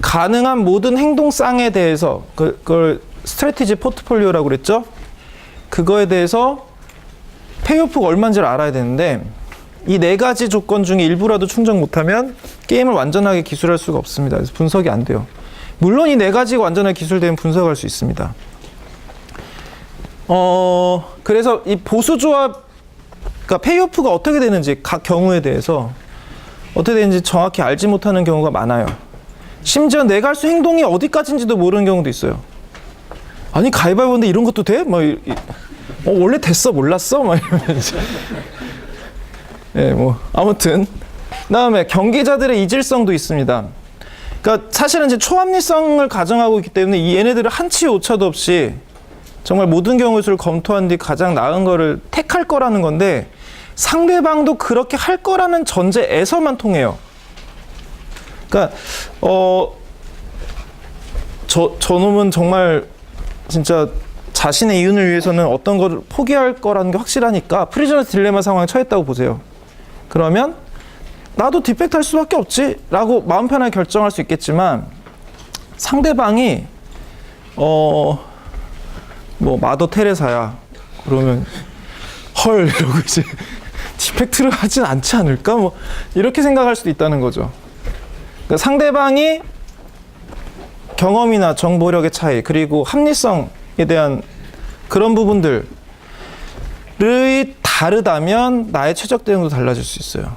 가능한 모든 행동쌍에 대해서 그걸 스트래티지 포트폴리오라고 그랬죠? 그거에 대해서 페이오프가 얼마인지를 알아야 되는데, 이 네 가지 조건 중에 일부라도 충족 못하면 게임을 완전하게 기술할 수가 없습니다. 그래서 분석이 안 돼요. 물론 이 네 가지가 완전하게 기술되면 분석할 수 있습니다. 그래서 이 보수조합, 그러니까 페이오프가 어떻게 되는지 각 경우에 대해서 어떻게 되는지 정확히 알지 못하는 경우가 많아요. 심지어 내가 할 수 행동이 어디까지인지도 모르는 경우도 있어요. 아니 가위바위보인데 이런 것도 돼? 원래 됐어 몰랐어? 이러면서. 아무튼 그다음에 경기자들의 이질성도 있습니다. 그러니까 사실은 이제 초합리성을 가정하고 있기 때문에 이 얘네들은 한치 오차도 없이 정말 모든 경우를 검토한 뒤 가장 나은 거를 택할 거라는 건데, 상대방도 그렇게 할 거라는 전제에서만 통해요. 그러니까 저놈은 정말 진짜 자신의 이윤을 위해서는 어떤 걸 포기할 거라는 게 확실하니까 프리즈너스 딜레마 상황에 처했다고 보세요. 그러면 나도 디펙트 할 수밖에 없지 라고 마음 편하게 결정할 수 있겠지만, 상대방이 마더 테레사야 그러면 헐 이러고 이제 디펙트를 하진 않지 않을까 이렇게 생각할 수도 있다는 거죠. 그러니까 상대방이 경험이나 정보력의 차이, 그리고 합리성에 대한 그런 부분들이 다르다면 나의 최적 대응도 달라질 수 있어요.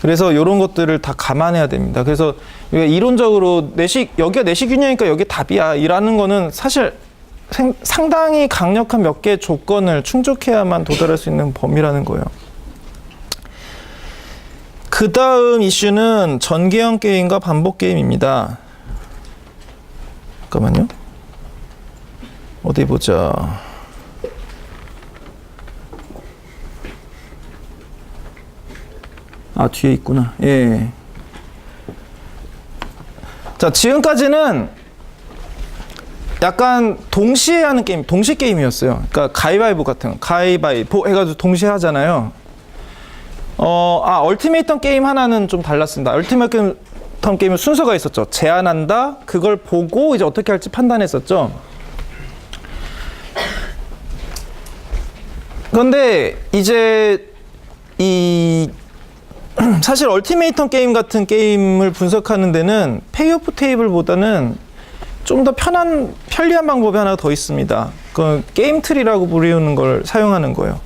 그래서 이런 것들을 다 감안해야 됩니다. 그래서 이론적으로 여기가 내시 균형이니까 여기 답이야 이라는 거는 사실 상당히 강력한 몇 개의 조건을 충족해야만 도달할 수 있는 범위라는 거예요. 그 다음 이슈는 전개형 게임과 반복 게임입니다. 잠깐만요. 어디 보자. 뒤에 있구나. 예. 자, 지금까지는 약간 동시에 하는 게임, 동시 게임이었어요. 그러니까 가위바위보 같은 거, 가위바위보 해가지고 동시에 하잖아요. 얼티메이텀 게임 하나는 좀 달랐습니다. 얼티메이텀 게임은 순서가 있었죠. 제안한다, 그걸 보고 이제 어떻게 할지 판단했었죠. 그런데 이제 사실 얼티메이텀 게임 같은 게임을 분석하는 데는 페이오프 테이블보다는 좀 더 편리한 방법이 하나 더 있습니다. 그 게임 트리라고 부르는 걸 사용하는 거예요.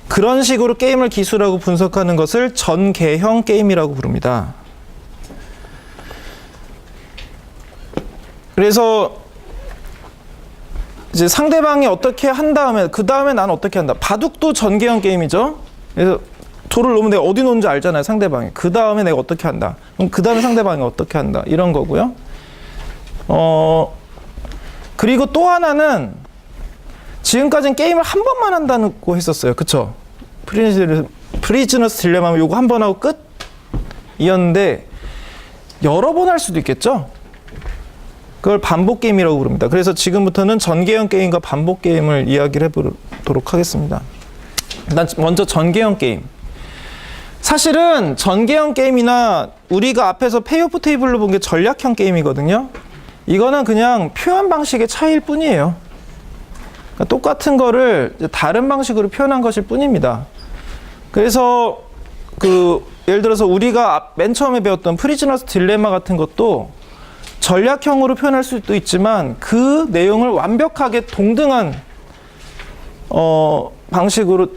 그런 식으로 게임을 기술하고 분석하는 것을 전개형 게임이라고 부릅니다. 그래서 이제 상대방이 어떻게 한 다음에 그 다음에 나는 어떻게 한다. 바둑도 전개형 게임이죠. 그래서 돌을 놓으면 내가 어디 놓는지 알잖아요, 상대방이. 그 다음에 내가 어떻게 한다. 그럼 그 다음에 상대방이 어떻게 한다. 이런 거고요. 그리고 또 지금까지는 게임을 한 번만 한다고 했었어요. 그쵸? 프리즈너스 딜레마면 요거 한 번 하고 끝? 이었는데, 여러 번 할 수도 있겠죠? 그걸 반복 게임이라고 부릅니다. 그래서 지금부터는 전개형 게임과 반복 게임을 이야기를 해보도록 하겠습니다. 일단 먼저 전개형 게임. 사실은 전개형 게임이나 우리가 앞에서 페이오프 테이블로 본 게 전략형 게임이거든요. 이거는 그냥 표현 방식의 차이일 뿐이에요. 그러니까 똑같은 거를 다른 방식으로 표현한 것일 뿐입니다. 그래서 예를 들어서 우리가 맨 처음에 배웠던 프리즈너스 딜레마 같은 것도 전략형으로 표현할 수도 있지만 그 내용을 완벽하게 동등한 방식으로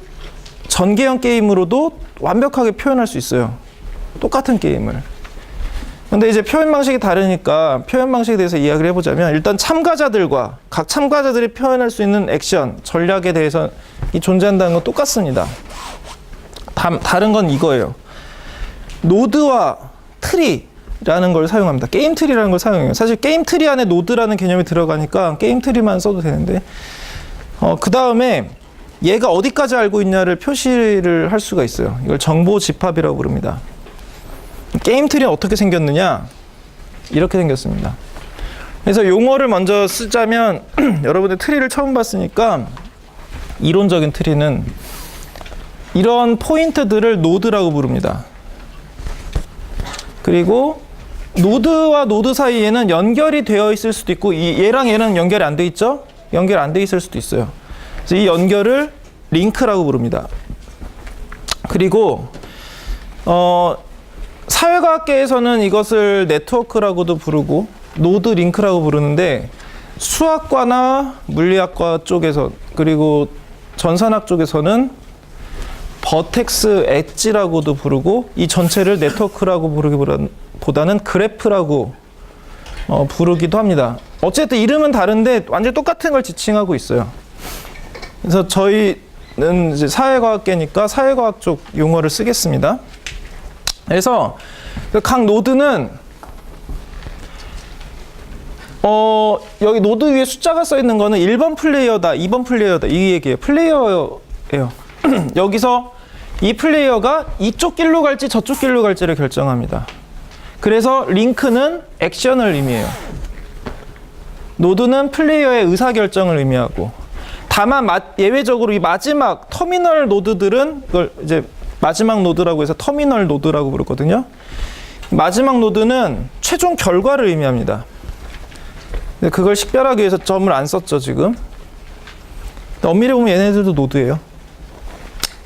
전개형 게임으로도 완벽하게 표현할 수 있어요. 똑같은 게임을. 근데 이제 표현 방식이 다르니까 표현 방식에 대해서 이야기를 해보자면 일단 각 참가자들이 표현할 수 있는 액션, 전략에 대해서 존재한다는 건 똑같습니다. 다른 건 이거예요. 노드와 트리라는 걸 사용합니다. 게임 트리라는 걸 사용해요. 사실 게임 트리 안에 노드라는 개념이 들어가니까 게임 트리만 써도 되는데 그 다음에 얘가 어디까지 알고 있냐를 표시를 할 수가 있어요. 이걸 정보 집합이라고 부릅니다. 게임 트리는 어떻게 생겼느냐? 이렇게 생겼습니다. 그래서 용어를 먼저 쓰자면 여러분들 트리를 처음 봤으니까 이론적인 트리는 이런 포인트들을 노드라고 부릅니다. 그리고 노드와 노드 사이에는 연결이 되어 있을 수도 있고 얘랑 얘는 연결이 안 돼 있죠? 연결 안 돼 있을 수도 있어요. 그래서 이 연결을 링크라고 부릅니다. 그리고 사회과학계에서는 이것을 네트워크라고도 부르고 노드 링크라고 부르는데 수학과나 물리학과 쪽에서 그리고 전산학 쪽에서는 버텍스 엣지라고도 부르고 이 전체를 네트워크라고 부르기보다는 그래프라고 부르기도 합니다. 어쨌든 이름은 다른데 완전히 똑같은 걸 지칭하고 있어요. 그래서 저희는 이제 사회과학계니까 사회과학 쪽 용어를 쓰겠습니다. 그래서 각 노드는 여기 노드 위에 숫자가 써 있는 거는 1번 플레이어다, 2번 플레이어다 이 얘기예요. 플레이어예요. 여기서 이 플레이어가 이쪽 길로 갈지 저쪽 길로 갈지를 결정합니다. 그래서 링크는 액션을 의미해요. 노드는 플레이어의 의사결정을 의미하고 다만 예외적으로 이 마지막 터미널 노드들은 그걸 이제 마지막 노드라고 해서 터미널 노드라고 부르거든요. 마지막 노드는 최종 결과를 의미합니다. 그걸 식별하기 위해서 점을 안 썼죠, 지금. 엄밀히 보면 얘네들도 노드예요.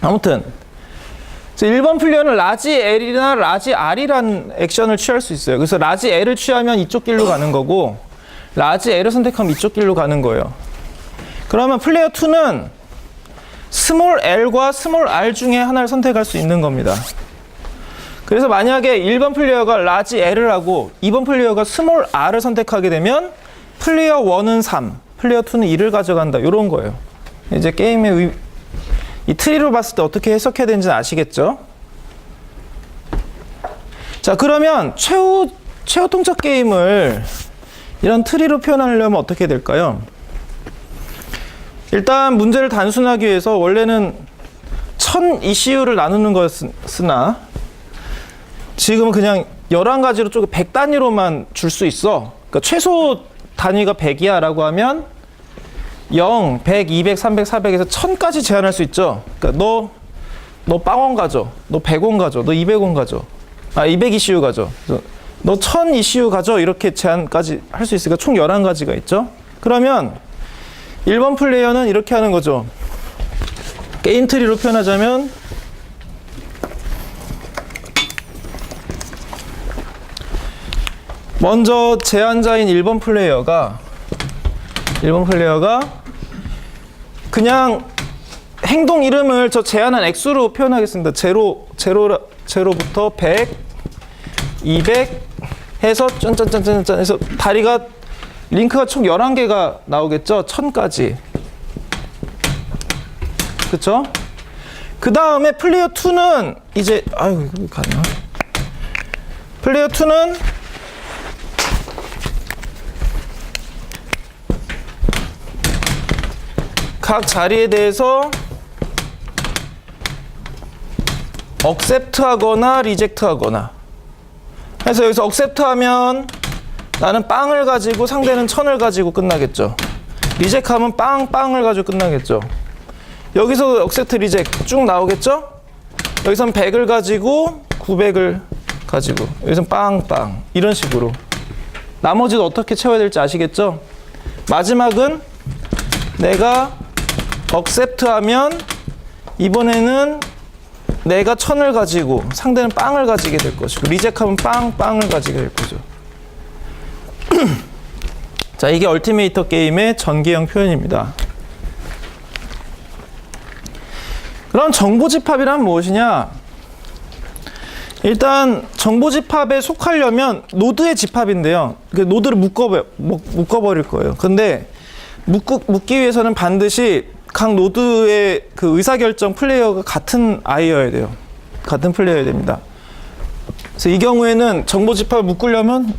아무튼 1번 플레이어는 라지 L이나 라지 R이라는 액션을 취할 수 있어요. 그래서 라지 L을 취하면 이쪽 길로 가는 거고 라지 L을 선택하면 이쪽 길로 가는 거예요. 그러면 플레이어 2는 스몰 L과 스몰 R 중에 하나를 선택할 수 있는 겁니다. 그래서 만약에 1번 플레이어가 라지 L을 하고 2번 플레이어가 스몰 R을 선택하게 되면 플레이어 1은 3, 플레이어 2는 2를 가져간다. 이런 거예요. 이제 게임의 이 트리로 봤을 때 어떻게 해석해야 되는지는 아시겠죠? 자, 그러면 최후 통첩 게임을 이런 트리로 표현하려면 어떻게 될까요? 일단 문제를 단순하기 위해서 원래는 1000 ECU를 나누는 거였으나 지금은 그냥 11가지로 쪼개 100단위로만 줄 수 있어. 그러니까 최소 단위가 100이야 라고 하면 0, 100, 200, 300, 400에서 1000까지 제한할 수 있죠. 그러니까 너 빵원 가져. 너 100원 가져. 너 200원 가져. 200 ECU 가져. 너 1000 ECU 가져. 이렇게 제한까지 할 수 있으니까 총 11가지가 있죠. 그러면 1번 플레이어는 이렇게 하는 거죠. 게임 트리로 표현하자면 먼저 제한자인 1번 플레이어가 그냥 행동 이름을 저 제한한 액수로 표현하겠습니다. 제로부터 100, 200 해서 짠짠짠짠 해서 다리가 링크가 총 11개가 나오겠죠? 1000까지. 그쵸? 그 다음에 플레이어 2는 이제, 아이고, 이거 가나? 플레이어 2는 각 자리에 대해서 억셉트 하거나 리젝트 하거나 그래서 여기서 억셉트 하면 나는 빵을 가지고 상대는 1000을 가지고 끝나겠죠. 리젝하면 빵을 가지고 끝나겠죠. 여기서 억셉트 리젝 쭉 나오겠죠? 여기선 100을 가지고 900을 가지고 여기선 빵 이런 식으로 나머지도 어떻게 채워야 될지 아시겠죠? 마지막은 내가 억셉트 하면 이번에는 내가 1000을 가지고 상대는 빵을 가지게 될 것이고 리젝하면 빵을 가지게 될 거죠. 자, 이게 얼티메이터 게임의 전개형 표현입니다. 그럼 정보집합이란 무엇이냐? 일단 정보집합에 속하려면 노드의 집합인데요. 노드를 묶어버릴 거예요. 근데 묶기 위해서는 반드시 각 노드의 그 의사결정 플레이어가 같은 아이여야 돼요. 같은 플레이어야 됩니다. 그래서 이 경우에는 정보집합을 묶으려면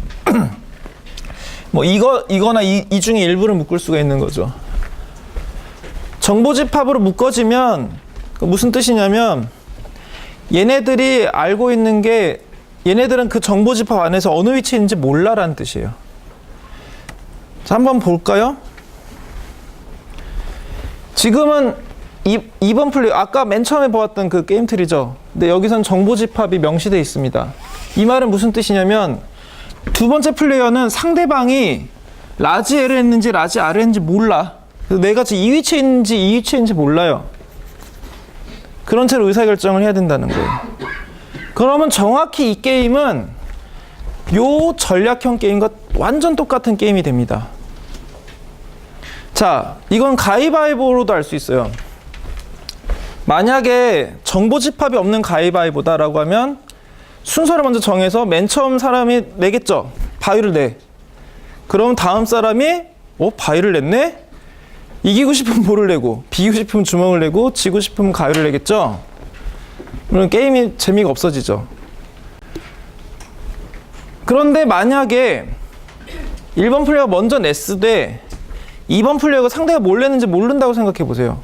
뭐 이거나 이 중에 일부를 묶을 수가 있는 거죠. 정보집합으로 묶어지면 무슨 뜻이냐면 얘네들이 알고 있는 게 얘네들은 그 정보집합 안에서 어느 위치에 있는지 몰라라는 뜻이에요. 자, 한번 볼까요? 지금은 2번 플레이 아까 맨 처음에 보았던 그 게임 트리죠. 근데 여기선 정보집합이 명시되어 있습니다. 이 말은 무슨 뜻이냐면 두 번째 플레이어는 상대방이 라지 L을 했는지 라지 R을 했는지 몰라. 그래서 내가 지금 이 위치에 있는지 이 위치에 있는지 몰라요. 그런 채로 의사결정을 해야 된다는 거예요. 그러면 정확히 이 게임은 요 전략형 게임과 완전 똑같은 게임이 됩니다. 자, 이건 가위바위보로도 알 수 있어요. 만약에 정보집합이 없는 가위바위보다라고 하면 순서를 먼저 정해서 맨 처음 사람이 내겠죠. 바위를 내. 그럼 다음 사람이 바위를 냈네? 이기고 싶으면 볼을 내고, 비기고 싶으면 주먹을 내고, 지고 싶으면 가위를 내겠죠? 그럼 게임이 재미가 없어지죠. 그런데 만약에 1번 플레이어가 먼저 냈을 때 2번 플레이어가 상대가 뭘 냈는지 모른다고 생각해 보세요.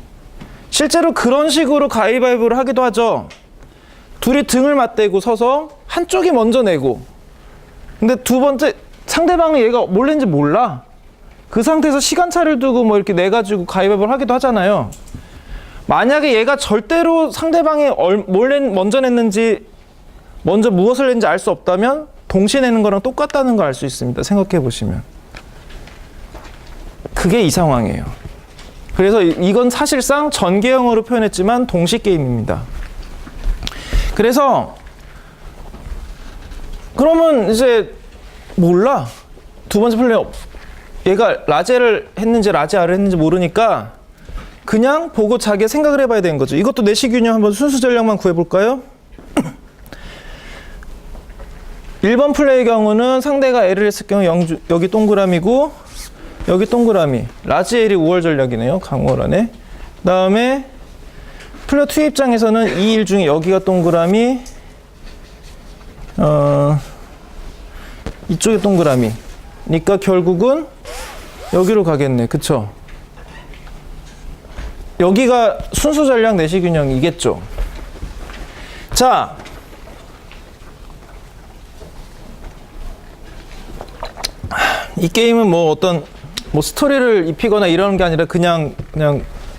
실제로 그런 식으로 가위바위보를 하기도 하죠. 둘이 등을 맞대고 서서 한쪽이 먼저 내고, 근데 두 번째 상대방은 얘가 뭘 냈는지 몰라. 그 상태에서 시간차를 두고 뭐 이렇게 내가지고 가위바위보를 하기도 하잖아요. 만약에 얘가 절대로 상대방이 먼저 냈는지, 먼저 무엇을 냈는지 알 수 없다면 동시에 내는 거랑 똑같다는 걸 알 수 있습니다. 생각해 보시면. 그게 이 상황이에요. 그래서 이건 사실상 전개형으로 표현했지만 동시 게임입니다. 그래서 그러면 이제 몰라. 두 번째 플레이어 얘가 라제를 했는지 라지 R을 했는지 모르니까 그냥 보고 자기가 생각을 해봐야 되는 거죠. 이것도 내시균형 한번 순수 전략만 구해볼까요? 1번 플레이의 경우는 상대가 L을 했을 경우 여기 동그라미고 여기 동그라미. 라지 L이 5월 전략이네요. 강월안에. 그 다음에 플레이어 2의 입장에서는 이 일 중에 여기가 동그라미, 이쪽에 동그라미. 그러니까 결국은 여기로 가겠네. 그쵸? 여기가 순수 전략 내시균형이겠죠. 자, 이 게임은 뭐 어떤 스토리를 입히거나 이러는 게 아니라 그냥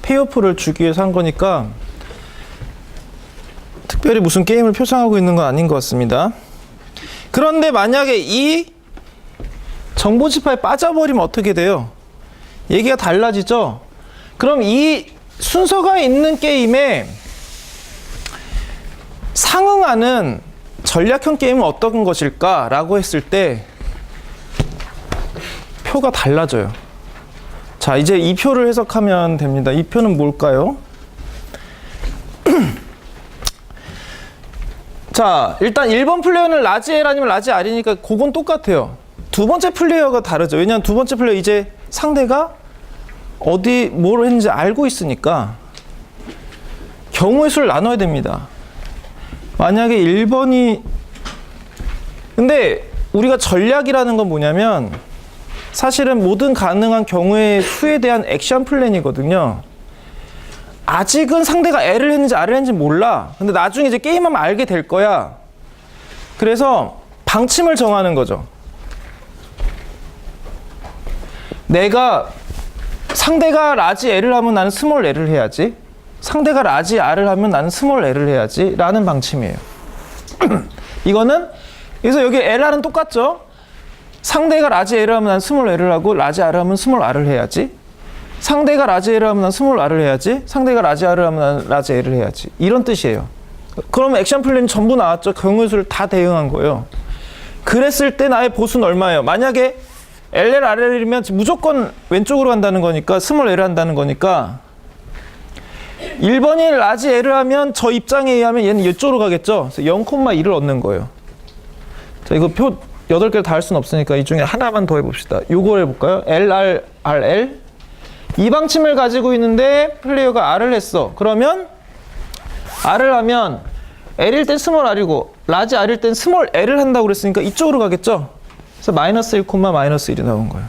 페이오프를 주기 위해서 한 거니까 특별히 무슨 게임을 표상하고 있는 건 아닌 것 같습니다. 그런데 만약에 이 정보집합에 빠져버리면 어떻게 돼요? 얘기가 달라지죠? 그럼 이 순서가 있는 게임에 상응하는 전략형 게임은 어떤 것일까? 라고 했을 때 표가 달라져요. 자, 이제 이 표를 해석하면 됩니다. 이 표는 뭘까요? 자, 일단 1번 플레이어는 라지 L 아니면 라지 R이니까 그건 똑같아요. 두 번째 플레이어가 다르죠. 왜냐하면 두 번째 플레이어 이제 상대가 뭘 했는지 알고 있으니까 경우의 수를 나눠야 됩니다. 만약에 1번이 근데 우리가 전략이라는 건 뭐냐면 사실은 모든 가능한 경우의 수에 대한 액션 플랜이거든요. 아직은 상대가 L을 했는지 R을 했는지 몰라. 근데 나중에 이제 게임하면 알게 될 거야. 그래서 방침을 정하는 거죠. 내가 상대가 라지 L을 하면 나는 스몰 L을 해야지. 상대가 라지 R을 하면 나는 스몰 L을 해야지. 라는 방침이에요. 이거는 그래서 여기 LR은 똑같죠. 상대가 라지 L을 하면 나는 스몰 L을 하고 라지 R을 하면 스몰 R을 해야지. 상대가 라지 L을 하면 나는 스몰 R을 해야지. 상대가 라지 R을 하면 나는 라지 L을 해야지. 이런 뜻이에요. 그러면 액션 플랜이 전부 나왔죠. 경우의 수를 다 대응한 거예요. 그랬을 때 나의 보수는 얼마예요? 만약에 LL, RL이면 무조건 왼쪽으로 간다는 거니까 스몰 L을 한다는 거니까 1번이 라지 L을 하면 저 입장에 의하면 얘는 이쪽으로 가겠죠. 그래서 0,2를 얻는 거예요. 자, 이거 표 8개를 다 할 수는 없으니까 이 중에 하나만 더 해봅시다. 요걸 해볼까요? LR, RL 이 방침을 가지고 있는데 플레이어가 R을 했어. 그러면 R을 하면 L일 땐 스몰 R이고 라지 R일 땐 스몰 L을 한다고 그랬으니까 이쪽으로 가겠죠. 그래서 마이너스 1, 마이너스 1이 나온 거예요.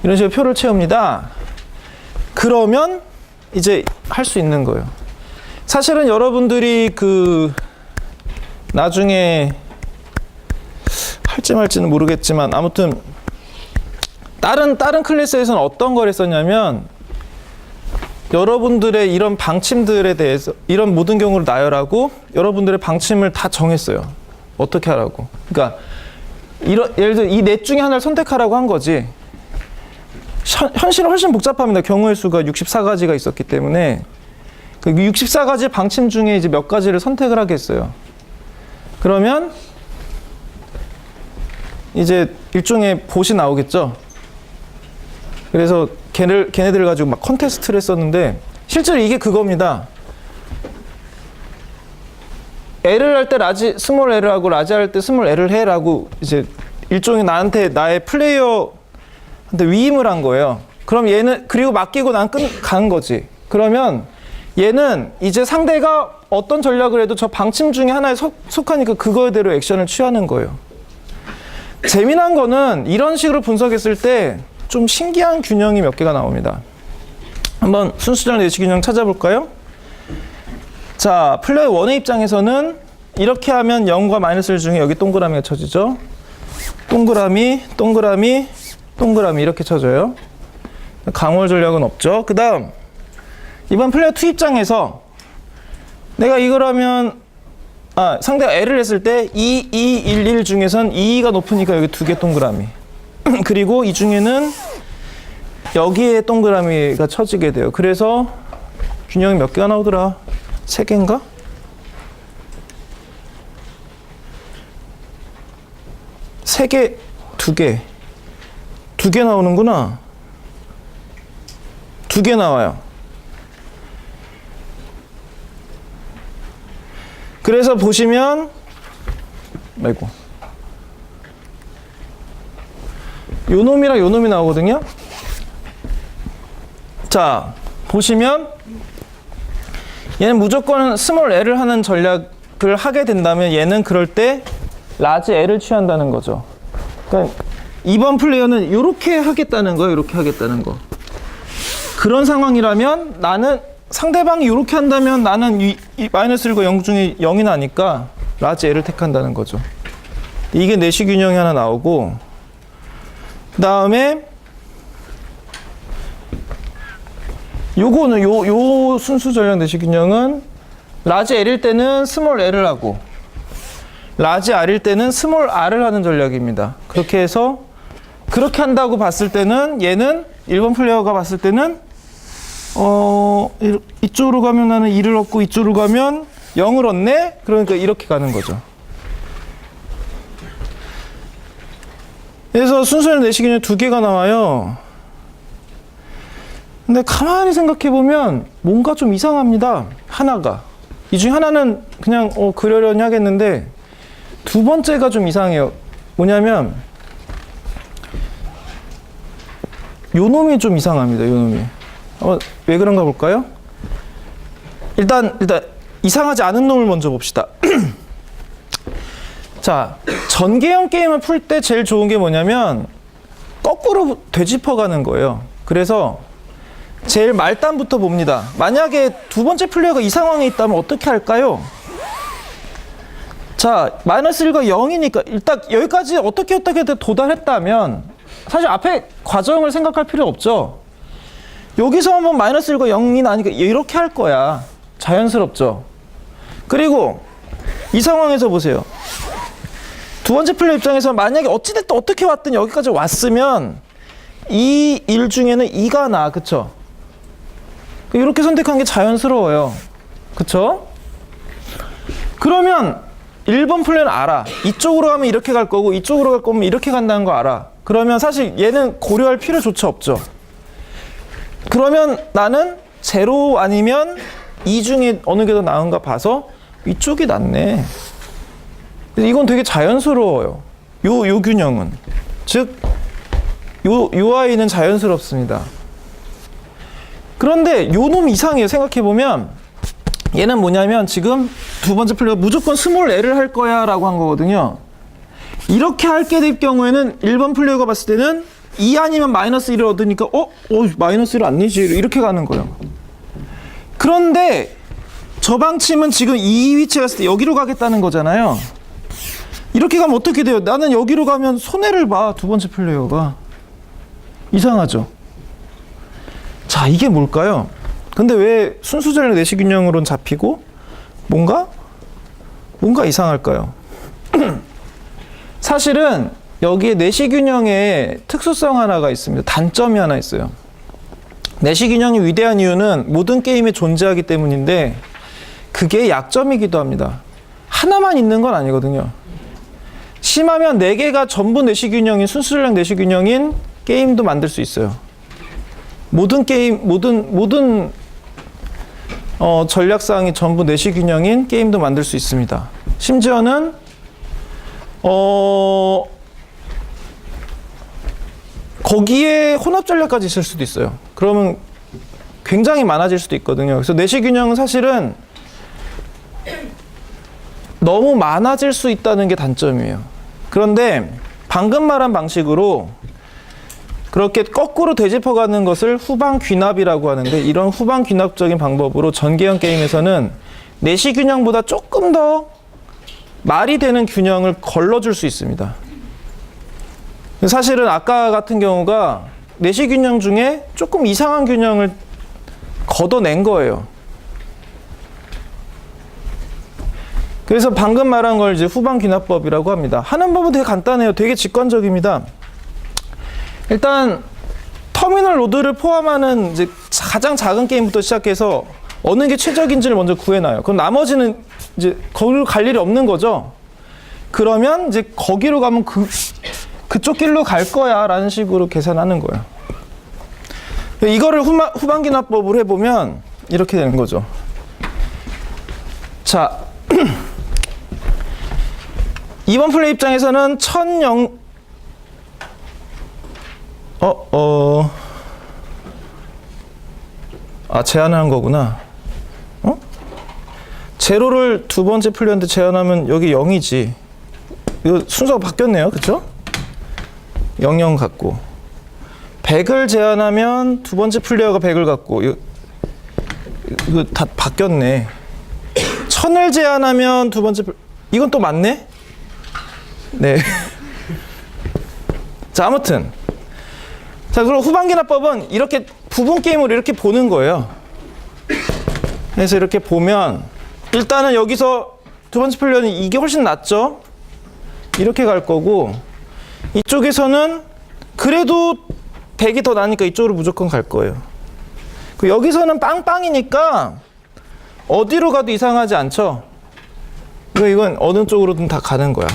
이런 식으로 표를 채웁니다. 그러면 이제 할 수 있는 거예요. 사실은 여러분들이 나중에 할지 말지는 모르겠지만 아무튼 다른 클래스에서는 어떤 걸 했었냐면 여러분들의 이런 방침들에 대해서 이런 모든 경우를 나열하고 여러분들의 방침을 다 정했어요. 어떻게 하라고. 그러니까 예를 들어 이 넷 중에 하나를 선택하라고 한 거지. 현실은 훨씬 복잡합니다. 경우의 수가 64가지가 있었기 때문에 그 64가지 방침 중에 이제 몇 가지를 선택을 하겠어요. 그러면 이제 일종의 봇이 나오겠죠. 그래서 걔네들 가지고 막 컨테스트를 했었는데 실제로 이게 그겁니다. L을 할 때 스몰 L을 하고 라지 할 때 스몰 L을 해라고 이제 일종의 나의 플레이어한테 위임을 한 거예요. 그럼 얘는 그리고 맡기고 난 간 거지. 그러면 얘는 이제 상대가 어떤 전략을 해도 저 방침 중에 하나에 속하니까 그거대로 액션을 취하는 거예요. 재미난 거는 이런 식으로 분석했을 때 좀 신기한 균형이 몇 개가 나옵니다. 한번 순수적 내시 균형 찾아볼까요? 자, 플레이어 1의 입장에서는 이렇게 하면 0과 마이너스 1 중에 여기 동그라미가 쳐지죠. 동그라미, 동그라미, 동그라미 이렇게 쳐져요. 강월 전략은 없죠. 그 다음 이번 플레이어 2 입장에서 내가 이걸 하면 상대가 L을 했을 때 2, 2, 1, 1 중에선 2가 높으니까 여기 2개 동그라미 그리고 이 중에는 여기에 동그라미가 쳐지게 돼요. 그래서 균형이 몇 개가 나오더라? 3개인가? 3개, 2개 2개 나오는구나. 2개 나와요. 그래서 보시면 아이고 요 놈이랑 요 놈이 나오거든요. 자, 보시면 얘는 무조건 스몰 L을 하는 전략을 하게 된다면 얘는 그럴 때 라지 L을 취한다는 거죠. 그러니까 이번 플레이어는 이렇게 하겠다는 거예요. 이렇게 하겠다는 거. 그런 상황이라면 나는 상대방이 이렇게 한다면 나는 이 마이너스 1과 0 중에 0이 나니까 라지 L을 택한다는 거죠. 이게 내시 균형이 하나 나오고 그 다음에 요거는 요 순수 전략 내시 균형은 라지 L일 때는 스몰 L을 하고 라지 R일 때는 스몰 R을 하는 전략입니다. 그렇게 해서 그렇게 한다고 봤을 때는 얘는 1번 플레이어가 봤을 때는 이쪽으로 가면 나는 2를 얻고 이쪽으로 가면 0을 얻네? 그러니까 이렇게 가는 거죠. 그래서 순수한 내시균형 2개가 나와요. 근데 가만히 생각해보면 뭔가 좀 이상합니다. 하나가. 이 중에 하나는 그냥 그러려니 하겠는데 두 번째가 좀 이상해요. 뭐냐면 요 놈이 좀 이상합니다. 요 놈이. 왜 그런가 볼까요? 일단 이상하지 않은 놈을 먼저 봅시다. 자, 전개형 게임을 풀 때 제일 좋은 게 뭐냐면 거꾸로 되짚어가는 거예요. 그래서 제일 말단부터 봅니다. 만약에 두 번째 플레이어가 이 상황에 있다면 어떻게 할까요? 자, 마이너스 1과 0이니까 일단 여기까지 어떻게든 도달했다면 사실 앞에 과정을 생각할 필요 없죠. 여기서 한번 마이너스 1과 0이 나니까 이렇게 할 거야. 자연스럽죠. 그리고 이 상황에서 보세요. 두 번째 플레이 입장에서 만약에 어찌됐든 어떻게 왔든 여기까지 왔으면 이 일 중에는 2가 나, 그쵸? 이렇게 선택한 게 자연스러워요. 그쵸? 그러면 1번 플레이는 알아. 이쪽으로 가면 이렇게 갈 거고 이쪽으로 갈 거면 이렇게 간다는 거 알아. 그러면 사실 얘는 고려할 필요조차 없죠. 그러면 나는 0 아니면 2 중에 어느 게 더 나은가 봐서 이쪽이 낫네. 이건 되게 자연스러워요. 요 균형은. 즉, 요 아이는 자연스럽습니다. 그런데 요 놈 이상해요. 생각해보면 얘는 뭐냐면 지금 두 번째 플레이가 무조건 스몰 L을 할 거야 라고 한 거거든요. 이렇게 할게 될 경우에는 1번 플레이어가 봤을 때는 2 아니면 마이너스 1을 얻으니까 마이너스 1을 안 내지 이렇게 가는 거예요. 그런데 저 방침은 지금 이 위치에 갔을 때 여기로 가겠다는 거잖아요. 이렇게 가면 어떻게 돼요? 나는 여기로 가면 손해를 봐. 두 번째 플레이어가. 이상하죠? 자, 이게 뭘까요? 근데 왜 순수전력 내시균형으로는 잡히고 뭔가 이상할까요? 사실은 여기에 내시균형의 특수성 하나가 있습니다. 단점이 하나 있어요. 내시균형이 위대한 이유는 모든 게임에 존재하기 때문인데 그게 약점이기도 합니다. 하나만 있는 건 아니거든요. 심하면 4개가 전부 내시균형인 순수전력 내시균형인 게임도 만들 수 있어요. 모든 전략사항이 전부 내시균형인 게임도 만들 수 있습니다. 심지어는 거기에 혼합 전략까지 있을 수도 있어요. 그러면 굉장히 많아질 수도 있거든요. 그래서 내시균형은 사실은 너무 많아질 수 있다는 게 단점이에요. 그런데 방금 말한 방식으로 그렇게 거꾸로 되짚어가는 것을 후방 귀납이라고 하는데 이런 후방 귀납적인 방법으로 전개형 게임에서는 내시균형보다 조금 더 말이 되는 균형을 걸러줄 수 있습니다. 사실은 아까 같은 경우가 내시균형 중에 조금 이상한 균형을 걷어낸 거예요. 그래서 방금 말한 걸 이제 후방 귀납법이라고 합니다. 하는 법은 되게 간단해요. 되게 직관적입니다. 일단 터미널 로드를 포함하는 이제 가장 작은 게임부터 시작해서 어느 게 최적인지를 먼저 구해놔요. 그럼 나머지는 이제 거기로 갈 일이 없는 거죠. 그러면 이제 거기로 가면 그쪽 길로 갈 거야 라는 식으로 계산하는 거예요. 이거를 후방 귀납법으로 해보면 이렇게 되는 거죠. 자, 2번 플레이 입장에서는 제한하는 거구나. 제로를 두 번째 플레이어한테 제한하면 여기 0이지. 이거 순서가 바뀌었네요. 그쵸? 00 갖고. 100을 제한하면 두 번째 플레이어가 100을 갖고. 이거 다 바뀌었네. 1000을 제한하면 두 번째 이건 또 맞네? 네. 자, 아무튼. 자, 그럼 후방 귀납법은 이렇게 부분 게임으로 이렇게 보는 거예요. 그래서 이렇게 보면 일단은 여기서 두 번째 플레이어는 이게 훨씬 낫죠? 이렇게 갈 거고 이쪽에서는 그래도 100이 더 나니까 이쪽으로 무조건 갈 거예요. 여기서는 빵빵이니까 어디로 가도 이상하지 않죠? 이건 어느 쪽으로든 다 가는 거야.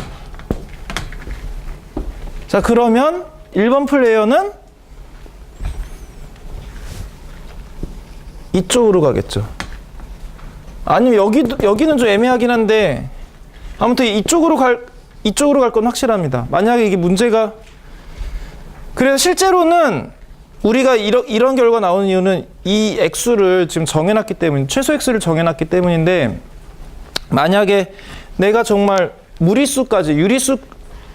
자, 그러면 1번 플레이어는 이쪽으로 가겠죠. 아니면 여기는 좀 애매하긴 한데 아무튼 이쪽으로 갈 건 확실합니다. 만약에 이게 문제가 그래서 실제로는 우리가 이런 결과 나오는 이유는 이 액수를 지금 정해놨기 때문에 최소 액수를 정해놨기 때문인데 만약에 내가 정말 무리수까지 유리수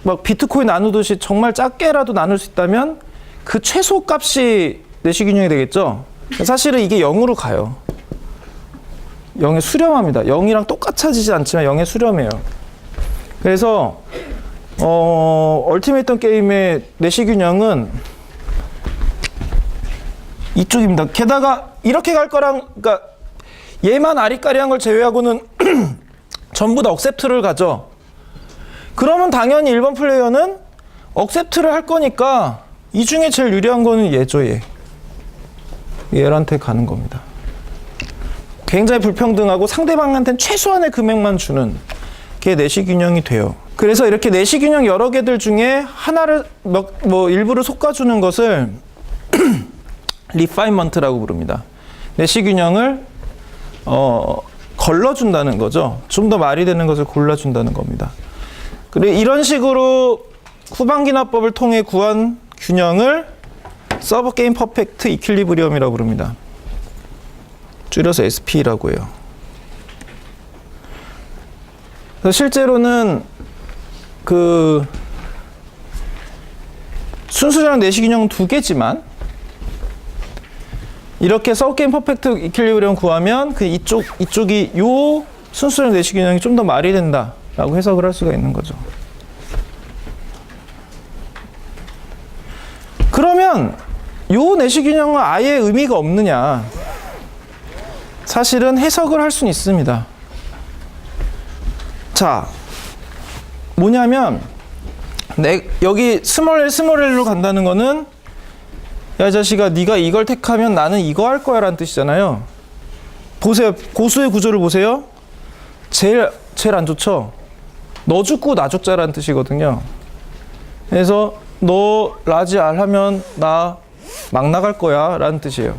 막 비트코인 나누듯이 정말 작게라도 나눌 수 있다면 그 최소 값이 내시균형이 되겠죠. 사실은 이게 0으로 가요. 0에 수렴합니다. 0이랑 똑같아지지 않지만 0에 수렴해요. 그래서 얼티메이트 게임의 내시 균형은 이쪽입니다. 게다가 이렇게 갈 거랑, 그러니까 얘만 아리까리한 걸 제외하고는 전부 다 억셉트를 가죠. 그러면 당연히 1번 플레이어는 억셉트를 할 거니까 이 중에 제일 유리한 거는 얘죠, 얘. 얘한테 가는 겁니다. 굉장히 불평등하고 상대방한테는 최소한의 금액만 주는 게 내시 균형이 돼요. 그래서 이렇게 내시 균형 여러 개들 중에 하나를 일부를 솎아주는 것을 리파인먼트라고 부릅니다. 내시 균형을 걸러준다는 거죠. 좀 더 말이 되는 것을 골라준다는 겁니다. 그리고 이런 식으로 후반기납법을 통해 구한 균형을 서브 게임 퍼펙트 이퀄리브리엄이라고 부릅니다. 줄여서 SP라고 해요. 그래서 실제로는 그 순수자랑 내시 균형은 두 개지만 이렇게 서브 게임 퍼펙트 이퀄리브리엄 구하면 그 이쪽이 요 순수자랑 내시 균형이 좀 더 말이 된다라고 해석을 할 수가 있는 거죠. 그러면 요 내시 균형은 아예 의미가 없느냐? 사실은 해석을 할 수는 있습니다. 자, 뭐냐면 여기 스몰 L로 간다는 거는 야, 이 자식아, 네가 이걸 택하면 나는 이거 할 거야 라는 뜻이잖아요. 보세요. 고수의 구조를 보세요. 제일 안 좋죠? 너 죽고 나 죽자라는 뜻이거든요. 그래서 너 라지 R 하면 나 막 나갈 거야 라는 뜻이에요.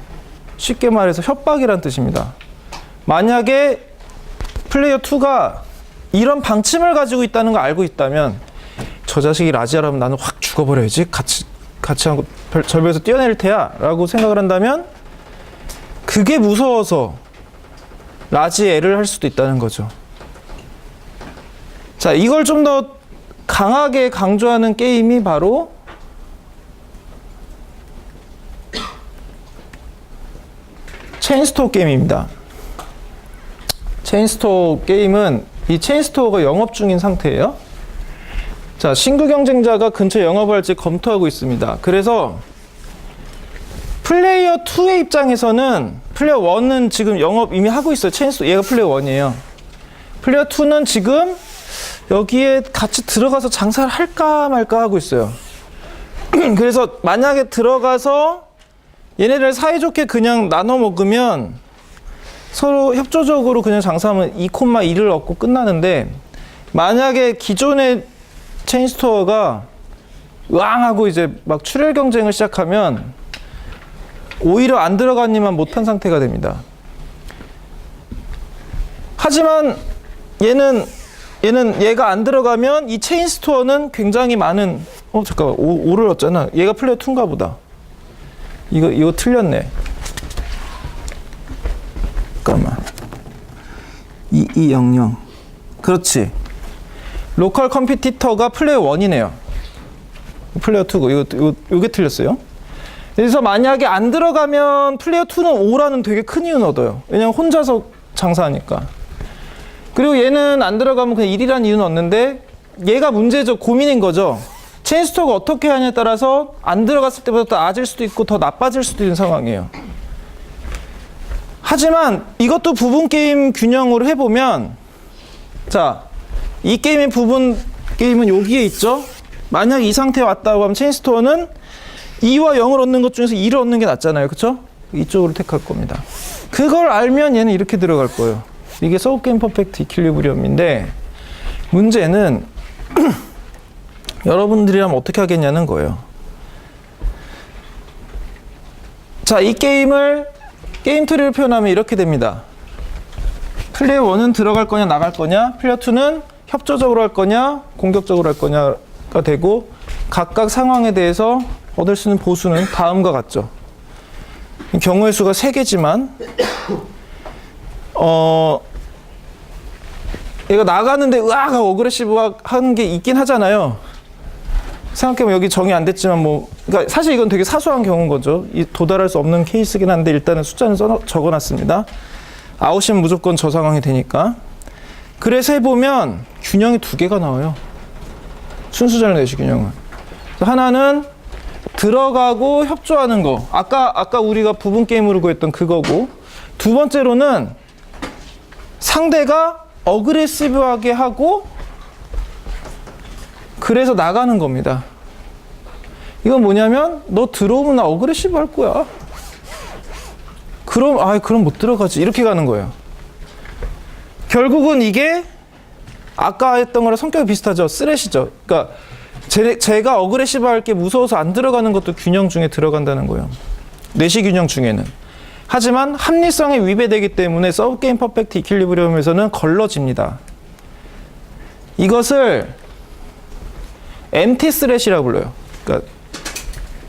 쉽게 말해서 협박이라는 뜻입니다. 만약에 플레이어 2가 이런 방침을 가지고 있다는 걸 알고 있다면 저 자식이 라지 R 하면 나는 확 죽어버려야지. 같이 하고 절벽에서 뛰어내릴 테야 라고 생각을 한다면 그게 무서워서 라지 L을 할 수도 있다는 거죠. 자, 이걸 좀 더 강하게 강조하는 게임이 바로 체인스토어 게임입니다. 체인스토어 게임은 이 체인스토어가 영업 중인 상태예요. 자, 신규 경쟁자가 근처에 영업을 할지 검토하고 있습니다. 그래서 플레이어 2의 입장에서는 플레이어 1은 지금 영업 이미 하고 있어요. 체인스토어, 얘가 플레이어 1이에요. 플레이어 2는 지금 여기에 같이 들어가서 장사를 할까 말까 하고 있어요. 그래서 만약에 들어가서 얘네들 사이좋게 그냥 나눠 먹으면 서로 협조적으로 그냥 장사하면 2,1을 얻고 끝나는데 만약에 기존의 체인스토어가 으앙 하고 이제 막 출혈 경쟁을 시작하면 오히려 안 들어가니만 못한 상태가 됩니다. 하지만 얘가 안 들어가면 이 체인스토어는 굉장히 많은 잠깐만 5를 얻잖아. 얘가 플레이어 2인가 보다. 이거 틀렸네. 잠깐만. 2200. 그렇지. 로컬 컴피티터가 플레이어 1이네요. 플레이어 2고 요게 틀렸어요. 그래서 만약에 안 들어가면 플레이어 2는 5라는 되게 큰 이유는 얻어요. 왜냐면 혼자서 장사하니까. 그리고 얘는 안 들어가면 그냥 1이라는 이유는 얻는데 얘가 문제죠. 고민인 거죠. 체인스토어가 어떻게 하냐에 따라서 안 들어갔을 때보다 더 나아질 수도 있고 더 나빠질 수도 있는 상황이에요. 하지만 이것도 부분 게임 균형으로 해보면 자, 이 게임의 부분 게임은 여기에 있죠. 만약 이 상태에 왔다고 하면 체인스토어는 2와 0을 얻는 것 중에서 2를 얻는 게 낫잖아요. 그쵸? 이쪽으로 택할 겁니다. 그걸 알면 얘는 이렇게 들어갈 거예요. 이게 서브 게임 퍼펙트 이퀄리브리엄인데 문제는 여러분들이라면 어떻게 하겠냐는 거예요. 자, 이 게임을 게임 트리를 표현하면 이렇게 됩니다. 플레이어 1은 들어갈 거냐 나갈 거냐, 플레이어 2는 협조적으로 할 거냐 공격적으로 할 거냐가 되고 각각 상황에 대해서 얻을 수 있는 보수는 다음과 같죠. 경우의 수가 3개지만 얘가 나가는데 으악 하고 어그레시브 하는 게 있긴 하잖아요. 생각해보면 여기 정의 안 됐지만 그러니까 사실 이건 되게 사소한 경우인 거죠. 도달할 수 없는 케이스긴 한데 일단은 숫자는 적어놨습니다. 아웃이면 무조건 저 상황이 되니까. 그래서 해보면 균형이 두 개가 나와요. 순수절 내시 균형은. 하나는 들어가고 협조하는 거. 아까 우리가 부분 게임으로 구했던 그거고, 두 번째로는 상대가 어그레시브하게 하고 그래서 나가는 겁니다. 이건 뭐냐면 너 들어오면 나 어그레시브 할 거야. 그럼 못 들어가지. 이렇게 가는 거예요. 결국은 이게 아까 했던 거랑 성격이 비슷하죠. 쓰레시죠. 그러니까 제가 어그레시브 할 게 무서워서 안 들어가는 것도 균형 중에 들어간다는 거예요. 내시 균형 중에는. 하지만 합리성에 위배되기 때문에 서브게임 퍼펙트 이퀄리브리엄에서는 걸러집니다. 이것을 MT 스레시라고 불러요. 그러니까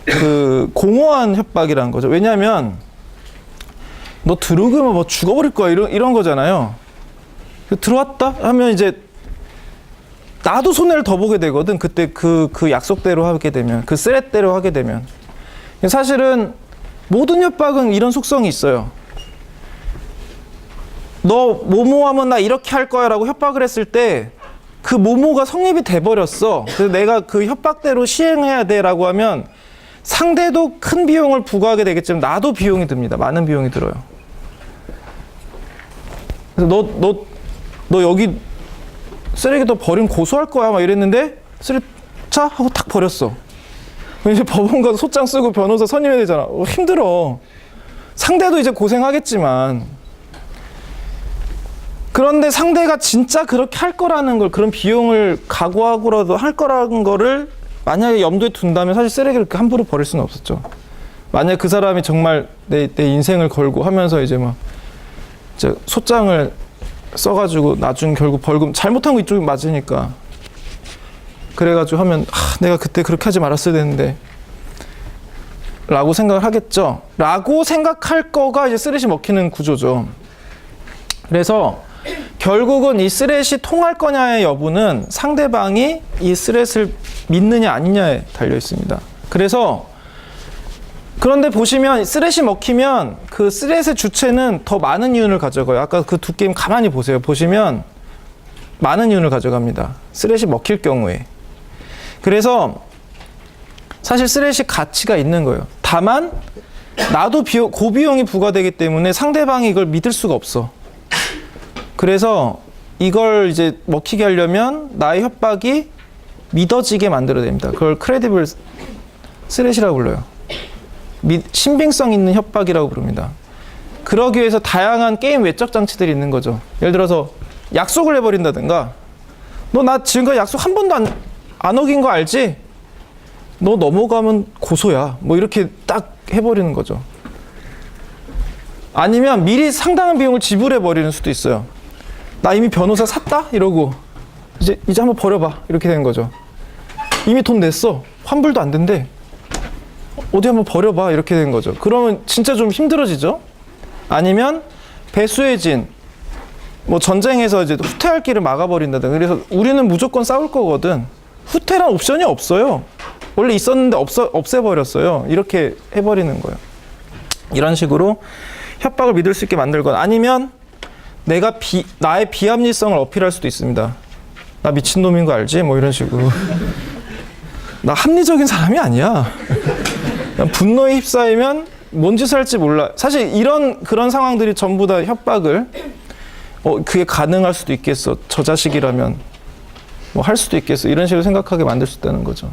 그 공허한 협박이라는 거죠. 왜냐하면 너 들어오면 뭐 죽어버릴 거야 이런 거잖아요. 들어왔다 하면 이제 나도 손해를 더 보게 되거든. 그때 그 약속대로 하게 되면, 그 스렛대로 하게 되면. 사실은 모든 협박은 이런 속성이 있어요. 너 뭐뭐 하면 나 이렇게 할 거야 라고 협박을 했을 때 그 뭐뭐가 성립이 돼버렸어. 그래서 내가 그 협박대로 시행해야 돼 라고 하면 상대도 큰 비용을 부과하게 되겠지만 나도 비용이 듭니다. 많은 비용이 들어요. 그래서 너 여기 쓰레기도 버리면 고소할 거야 막 이랬는데 쓰레기 차 하고 탁 버렸어. 이제 법원 가서 소장 쓰고 변호사 선임해야 되잖아. 힘들어. 상대도 이제 고생하겠지만, 그런데 상대가 진짜 그렇게 할 거라는 걸, 그런 비용을 각오하고라도 할 거라는 거를 만약에 염두에 둔다면 사실 쓰레기를 이렇게 함부로 버릴 수는 없었죠. 만약 그 사람이 정말 내 인생을 걸고 하면서 이제 막 이제 소장을 써가지고 나중 결국 벌금 잘못한 거 이쪽이 맞으니까 그래가지고 하면 내가 그때 그렇게 하지 말았어야 되는데 라고 생각을 하겠죠. 라고 생각할 거가 이제 쓰레시 먹히는 구조죠. 그래서 결국은 이 쓰렛이 통할 거냐의 여부는 상대방이 이 쓰렛을 믿느냐 아니냐에 달려 있습니다. 그런데 보시면 쓰렛이 먹히면 그 쓰렛의 주체는 더 많은 이윤을 가져가요. 아까 그 두 게임 가만히 보세요. 보시면 많은 이윤을 가져갑니다. 쓰렛이 먹힐 경우에. 그래서 사실 쓰렛이 가치가 있는 거예요. 다만 나도 고비용이 부과되기 때문에 상대방이 이걸 믿을 수가 없어. 그래서 이걸 이제 먹히게 하려면 나의 협박이 믿어지게 만들어야 됩니다. 그걸 크레디블 쓰렛이라고 불러요. 신빙성 있는 협박이라고 부릅니다. 그러기 위해서 다양한 게임 외적 장치들이 있는 거죠. 예를 들어서 약속을 해버린다든가, 너 나 지금까지 약속 한 번도 안 어긴 거 알지? 너 넘어가면 고소야. 뭐 이렇게 딱 해버리는 거죠. 아니면 미리 상당한 비용을 지불해버리는 수도 있어요. 나 이미 변호사 샀다? 이러고 이제 한번 버려봐. 이렇게 되는 거죠. 이미 돈 냈어. 환불도 안 된대. 어디 한번 버려봐. 이렇게 되는 거죠. 그러면 진짜 좀 힘들어지죠. 아니면 배수의 진, 뭐 전쟁에서 이제 후퇴할 길을 막아버린다든가. 그래서 우리는 무조건 싸울 거거든. 후퇴란 옵션이 없어요. 원래 있었는데 없애버렸어요. 이렇게 해버리는 거예요. 이런 식으로 협박을 믿을 수 있게 만들건, 아니면 내가 나의 비합리성을 어필할 수도 있습니다. 나 미친놈인 거 알지? 뭐 이런 식으로. 나 합리적인 사람이 아니야. 분노에 휩싸이면 뭔 짓을 할지 몰라. 사실 그런 상황들이 전부 다 협박을 그게 가능할 수도 있겠어. 저 자식이라면 뭐 할 수도 있겠어. 이런 식으로 생각하게 만들 수 있다는 거죠.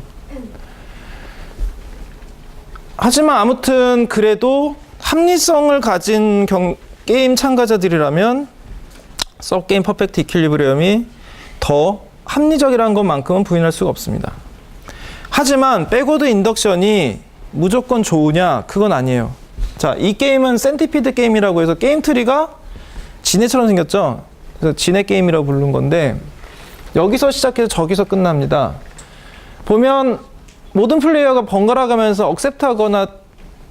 하지만 아무튼 그래도 합리성을 가진 게임 참가자들이라면 서브게임 퍼펙트 이퀄리브리엄이 더 합리적이라는 것만큼은 부인할 수가 없습니다. 하지만 백워드 인덕션이 무조건 좋으냐? 그건 아니에요. 자, 이 게임은 센티피드 게임이라고 해서 게임 트리가 지네처럼 생겼죠? 그래서 지네 게임이라고 부른 건데 여기서 시작해서 저기서 끝납니다. 보면 모든 플레이어가 번갈아 가면서 억셉트하거나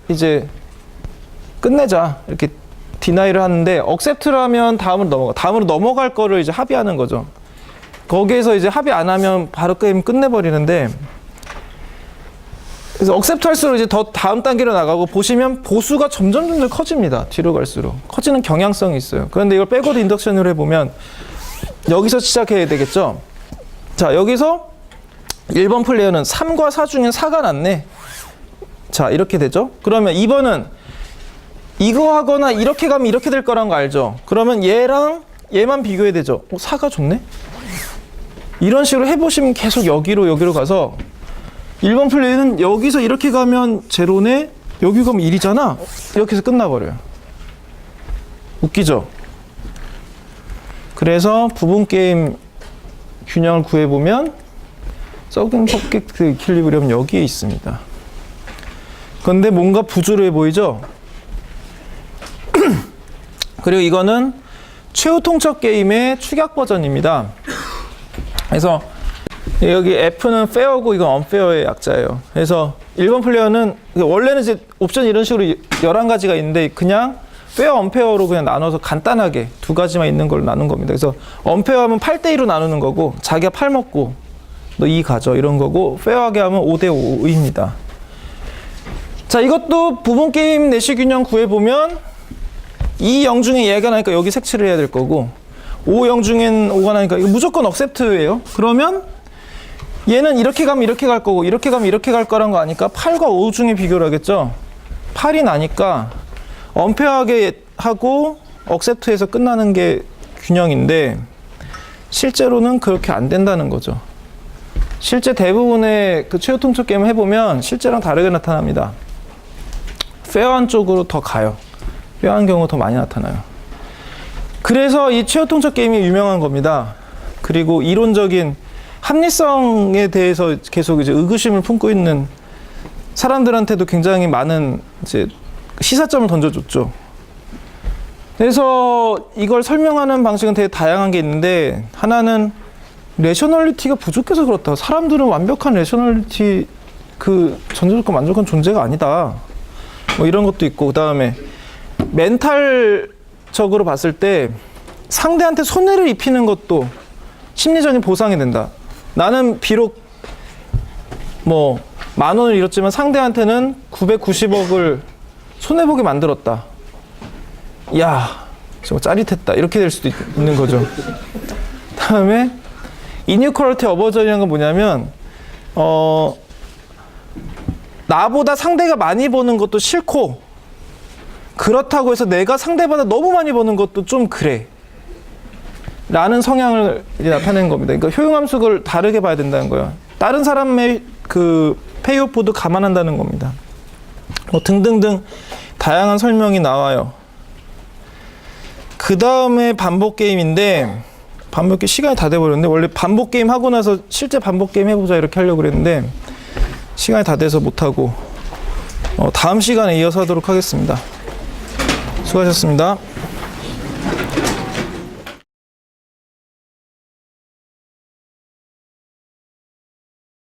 이제 끝내자 이렇게 디나이를 하는데, 억셉트를 하면 다음으로 넘어갈 거를 이제 합의하는 거죠. 거기에서 이제 합의 안 하면 바로 게임 끝내버리는데, 그래서 억셉트 할수록 이제 더 다음 단계로 나가고, 보시면 보수가 점점 커집니다. 뒤로 갈수록 커지는 경향성이 있어요. 그런데 이걸 백워드 인덕션으로 해보면 여기서 시작해야 되겠죠. 자, 여기서 1번 플레이어는 3과 4 중에 4가 낫네. 자, 이렇게 되죠. 그러면 2번은 이거 하거나 이렇게 가면 이렇게 될 거란 거 알죠? 그러면 얘랑 얘만 비교해야 되죠. 4가 좋네? 이런 식으로 해보시면 계속 여기로 가서 1번 플레이는 여기서 이렇게 가면 제로네, 여기 가면 1이잖아. 이렇게 해서 끝나버려요. 웃기죠? 그래서 부분 게임 균형을 구해보면 썩은 퍼펙트 이퀄리브리엄은 여기에 있습니다. 그런데 뭔가 부조리해 보이죠? 그리고 이거는 최후 통첩 게임의 축약 버전입니다. 그래서 여기 F는 페어고 이건 언페어의 약자예요. 그래서 1번 플레이어는 원래는 이제 옵션이 이런 식으로 11가지가 있는데 그냥 페어, 언페어로 그냥 나눠서 간단하게 두 가지만 있는 걸로 나눈 겁니다. 그래서 언페어 하면 8대2로 나누는 거고 자기가 8 먹고 너 2 가져 이런 거고 페어하게 하면 5대5입니다. 자, 이것도 부분 게임 내시 균형 구해보면 이 0 중에 얘가 나니까 여기 색칠을 해야 될 거고 5, 0 중엔 5가 나니까 이거 무조건 억셉트예요. 그러면 얘는 이렇게 가면 이렇게 갈 거고 이렇게 가면 이렇게 갈 거란 거 아니까 8과 5 중에 비교를 하겠죠. 8이 나니까 언페어하게 하고 억셉트해서 끝나는 게 균형인데 실제로는 그렇게 안 된다는 거죠. 실제 대부분의 그 최후 통첩 게임을 해보면 실제랑 다르게 나타납니다. 페어한 쪽으로 더 가요. 페어한 경우 더 많이 나타나요. 그래서 이 최후 통첩 게임이 유명한 겁니다. 그리고 이론적인 합리성에 대해서 계속 이제 의구심을 품고 있는 사람들한테도 굉장히 많은 이제 시사점을 던져줬죠. 그래서 이걸 설명하는 방식은 되게 다양한 게 있는데 하나는 레셔널리티가 부족해서 그렇다. 사람들은 완벽한 레셔널리티 그 전제조건 만족한 존재가 아니다. 뭐 이런 것도 있고 그 다음에 멘탈적으로 봤을 때 상대한테 손해를 입히는 것도 심리적인 보상이 된다. 나는 비록 뭐 10,000원을 잃었지만 상대한테는 990억을 손해보게 만들었다. 야, 정말 짜릿했다. 이렇게 될 수도 있는 거죠. 다음에 이니퀄리티 어버전이라는 건 뭐냐면 나보다 상대가 많이 버는 것도 싫고 그렇다고 해서 내가 상대보다 너무 많이 버는 것도 좀 그래 라는 성향을 이제 나타내는 겁니다. 그러니까 효용함수를 다르게 봐야 된다는 거예요. 다른 사람의 그 페이오프도 감안한다는 겁니다. 뭐 등등등 다양한 설명이 나와요. 그 다음에 반복 게임인데 반복 게임 시간이 다 돼버렸는데 원래 반복 게임 하고 나서 실제 반복 게임 해보자 이렇게 하려고 그랬는데 시간이 다 돼서 못하고 다음 시간에 이어서 하도록 하겠습니다. 수고하셨습니다.